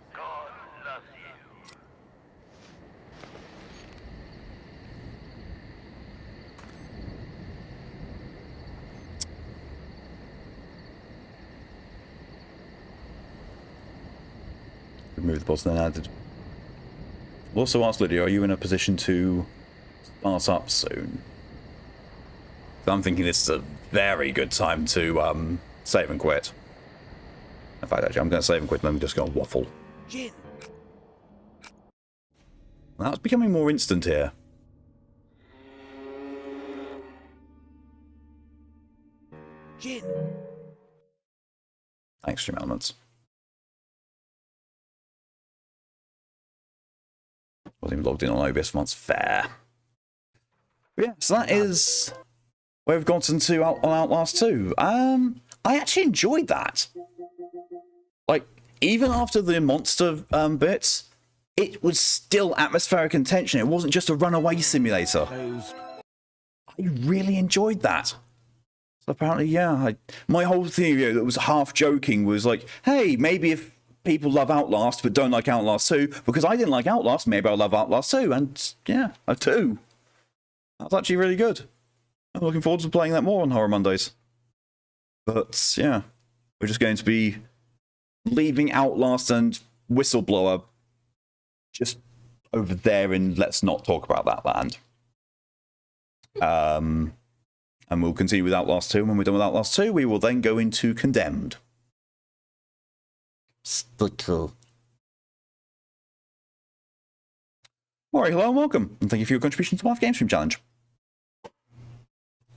Remove the button and added. Also asked Lydia, are you in a position to start up soon? So I'm thinking this is a very good time to save and quit. In fact, actually, I'm going to save and quit and then just go and waffle. Jin. That's becoming more instant here. Jin. Extreme elements. Wasn't even logged in on OBS once. Fair. But yeah, so that is where we've gotten to on Outlast 2. I actually enjoyed that. Like, even after the monster bits, it was still atmospheric and tension. It wasn't just a runaway simulator. I really enjoyed that. So apparently, yeah, my whole theory that was half joking was like, hey, maybe if people love Outlast but don't like Outlast 2, because I didn't like Outlast, maybe I'll love Outlast 2, and yeah, a 2. That's actually really good. I'm looking forward to playing that more on Horror Mondays. But yeah, we're just going to be leaving Outlast and Whistleblower just over there and let's not talk about that land. And we'll continue with Outlast 2, and when we're done with Outlast 2, we will then go into Condemned. Alright, hello and welcome, and thank you for your contribution to my game stream challenge.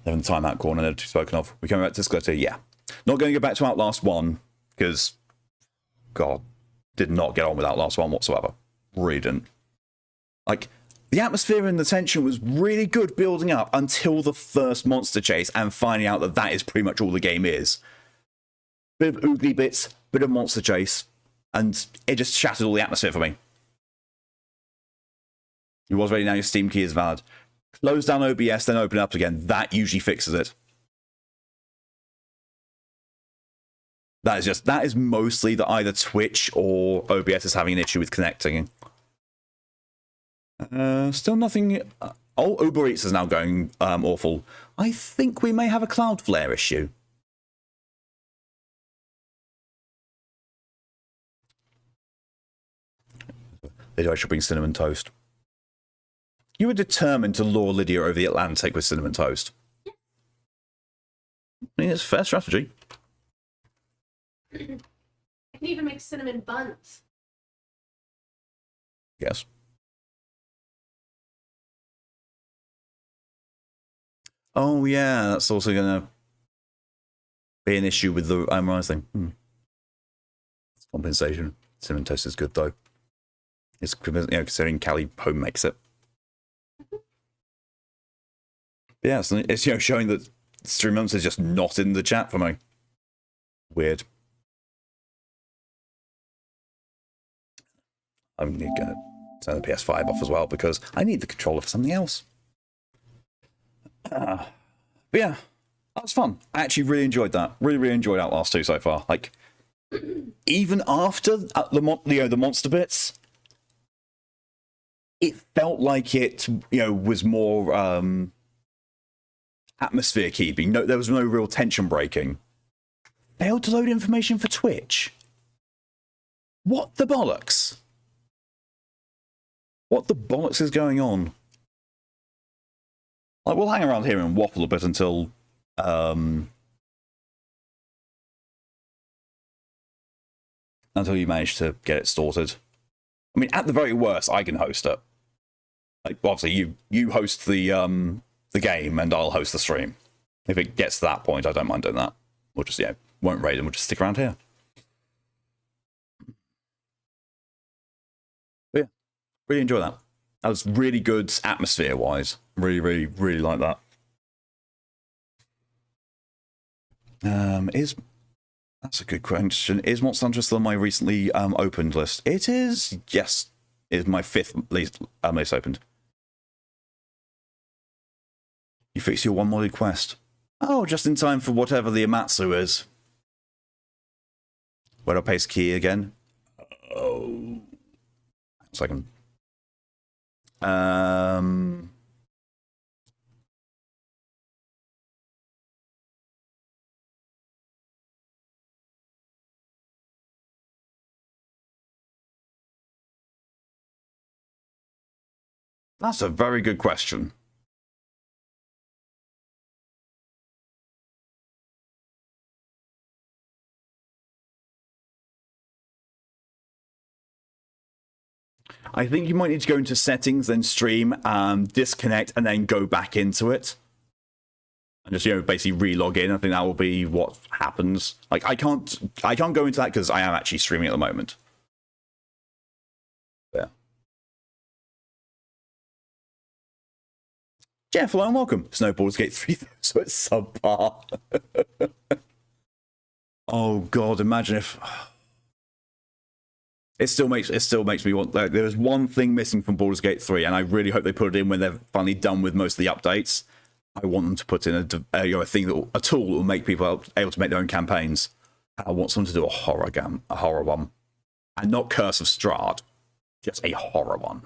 Then the timeout corner that we've spoken of. We're coming back to this glitter, yeah. Not going to go back to Outlast 1, because, God, did not get on with Outlast 1 whatsoever. Really didn't. Like, the atmosphere and the tension was really good building up until the first monster chase and finding out that that is pretty much all the game is. Bit of oogly bits, bit of monster chase, and it just shattered all the atmosphere for me. You was ready, now your Steam key is valid. Close down OBS, then open it up again. That usually fixes it. That is mostly that either Twitch or OBS is having an issue with connecting. Still nothing. Oh, Uber Eats is now going awful. I think we may have a Cloudflare issue. Lydia, I should bring cinnamon toast. You were determined to lure Lydia over the Atlantic with cinnamon toast. I mean, it's a fair strategy. I can even make cinnamon buns. Yes. Oh, yeah, that's also going to be an issue with the rice thing. It's compensation. Cinnamon toast is good, though. It's, you know, considering Callie home makes it. Yeah, it's you know, showing that Stream Months is just not in the chat for me. Weird. I'm going to turn the PS5 off as well because I need the controller for something else. But yeah, that was fun. I actually really enjoyed that. Really enjoyed Outlast 2 so far. Like, even after the monster bits, it felt like it, you know, was more atmosphere keeping. No, there was no real tension breaking. Failed to load information for Twitch. What the bollocks? What the bollocks is going on? Like, we'll hang around here and waffle a bit until you manage to get it sorted. I mean, at the very worst, I can host it. Like, obviously, you host the game, and I'll host the stream. If it gets to that point, I don't mind doing that. We'll just, yeah, won't raid and we'll just stick around here. But yeah, really enjoy that. That was really good atmosphere-wise. Really like that. That's a good question. Is Monster Hunter still on my recently opened list? It is. Yes, it is my 5th least opened. You fix your one modded quest. Oh, just in time for whatever the Amatsu is. Where do I paste key again? Oh, second. That's a very good question. I think you might need to go into settings, then stream, disconnect, and then go back into it. And just, you know, basically re-log in. I think that will be what happens. Like, I can't go into that because I am actually streaming at the moment. Yeah. Jeff, hello and welcome. Snowball's Gate 3, so it's subpar. Oh god, imagine if it still makes me want. Like, there's one thing missing from Baldur's Gate 3, and I really hope they put it in when they're finally done with most of the updates. I want them to put in a thing a tool that will make people able to make their own campaigns. I want someone to do a horror one, and not Curse of Strahd, just a horror one.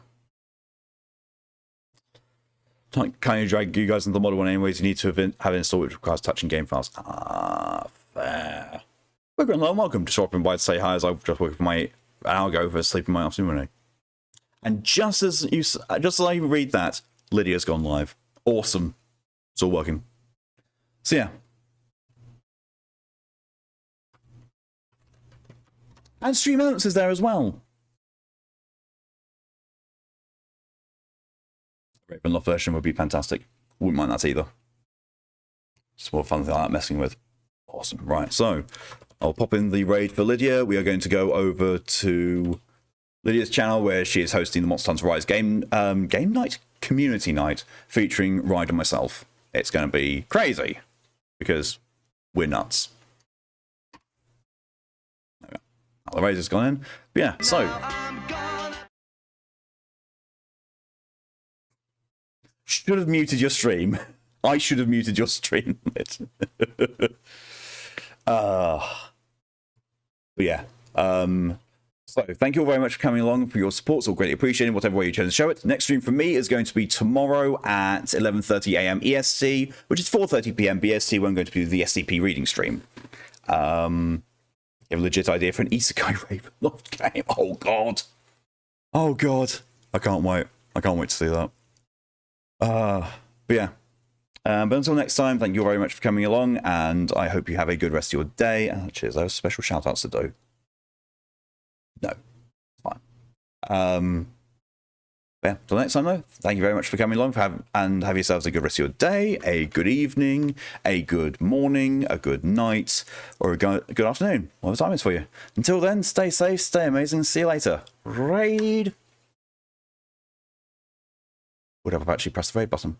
Can you drag you guys into the model one anyways? You need to have it installed, which requires touching game files. Ah, fair. Hello and welcome. Just dropping by to say hi as I just woke up my algo for sleeping my afternoon. And just as I read that, Lydia's gone live. Awesome. It's all working. So yeah. And Stream Elements is there as well. Ravenloft version would be fantastic. Wouldn't mind that either. Just more fun thing like that messing with. Awesome. Right, so I'll pop in the raid for Lydia. We are going to go over to Lydia's channel where she is hosting the Monster Hunter Rise game night, community night, featuring Ride and myself. It's going to be crazy because we're nuts. There we go. The raid has gone in. But yeah, so should have muted your stream. I should have muted your stream. But yeah. So, thank you all very much for coming along, for your support. It's all greatly appreciated, whatever way you chose to show it. Next stream for me is going to be tomorrow at 11:30 a.m. EST, which is 4:30 p.m. BST, when I'm going to do the SCP reading stream. You have a legit idea for an isekai rape game. Oh, God. Oh, God. I can't wait. I can't wait to see that. But yeah. But until next time, thank you all very much for coming along, and I hope you have a good rest of your day. Cheers. I have a special shout out to Do. No, fine. Yeah, until next time though, thank you very much for coming along, and have yourselves a good rest of your day, a good evening, a good morning, a good night, or a good afternoon, whatever time it's for you. Until then, stay safe, stay amazing, see you later. Raid. Would have actually pressed the raid button.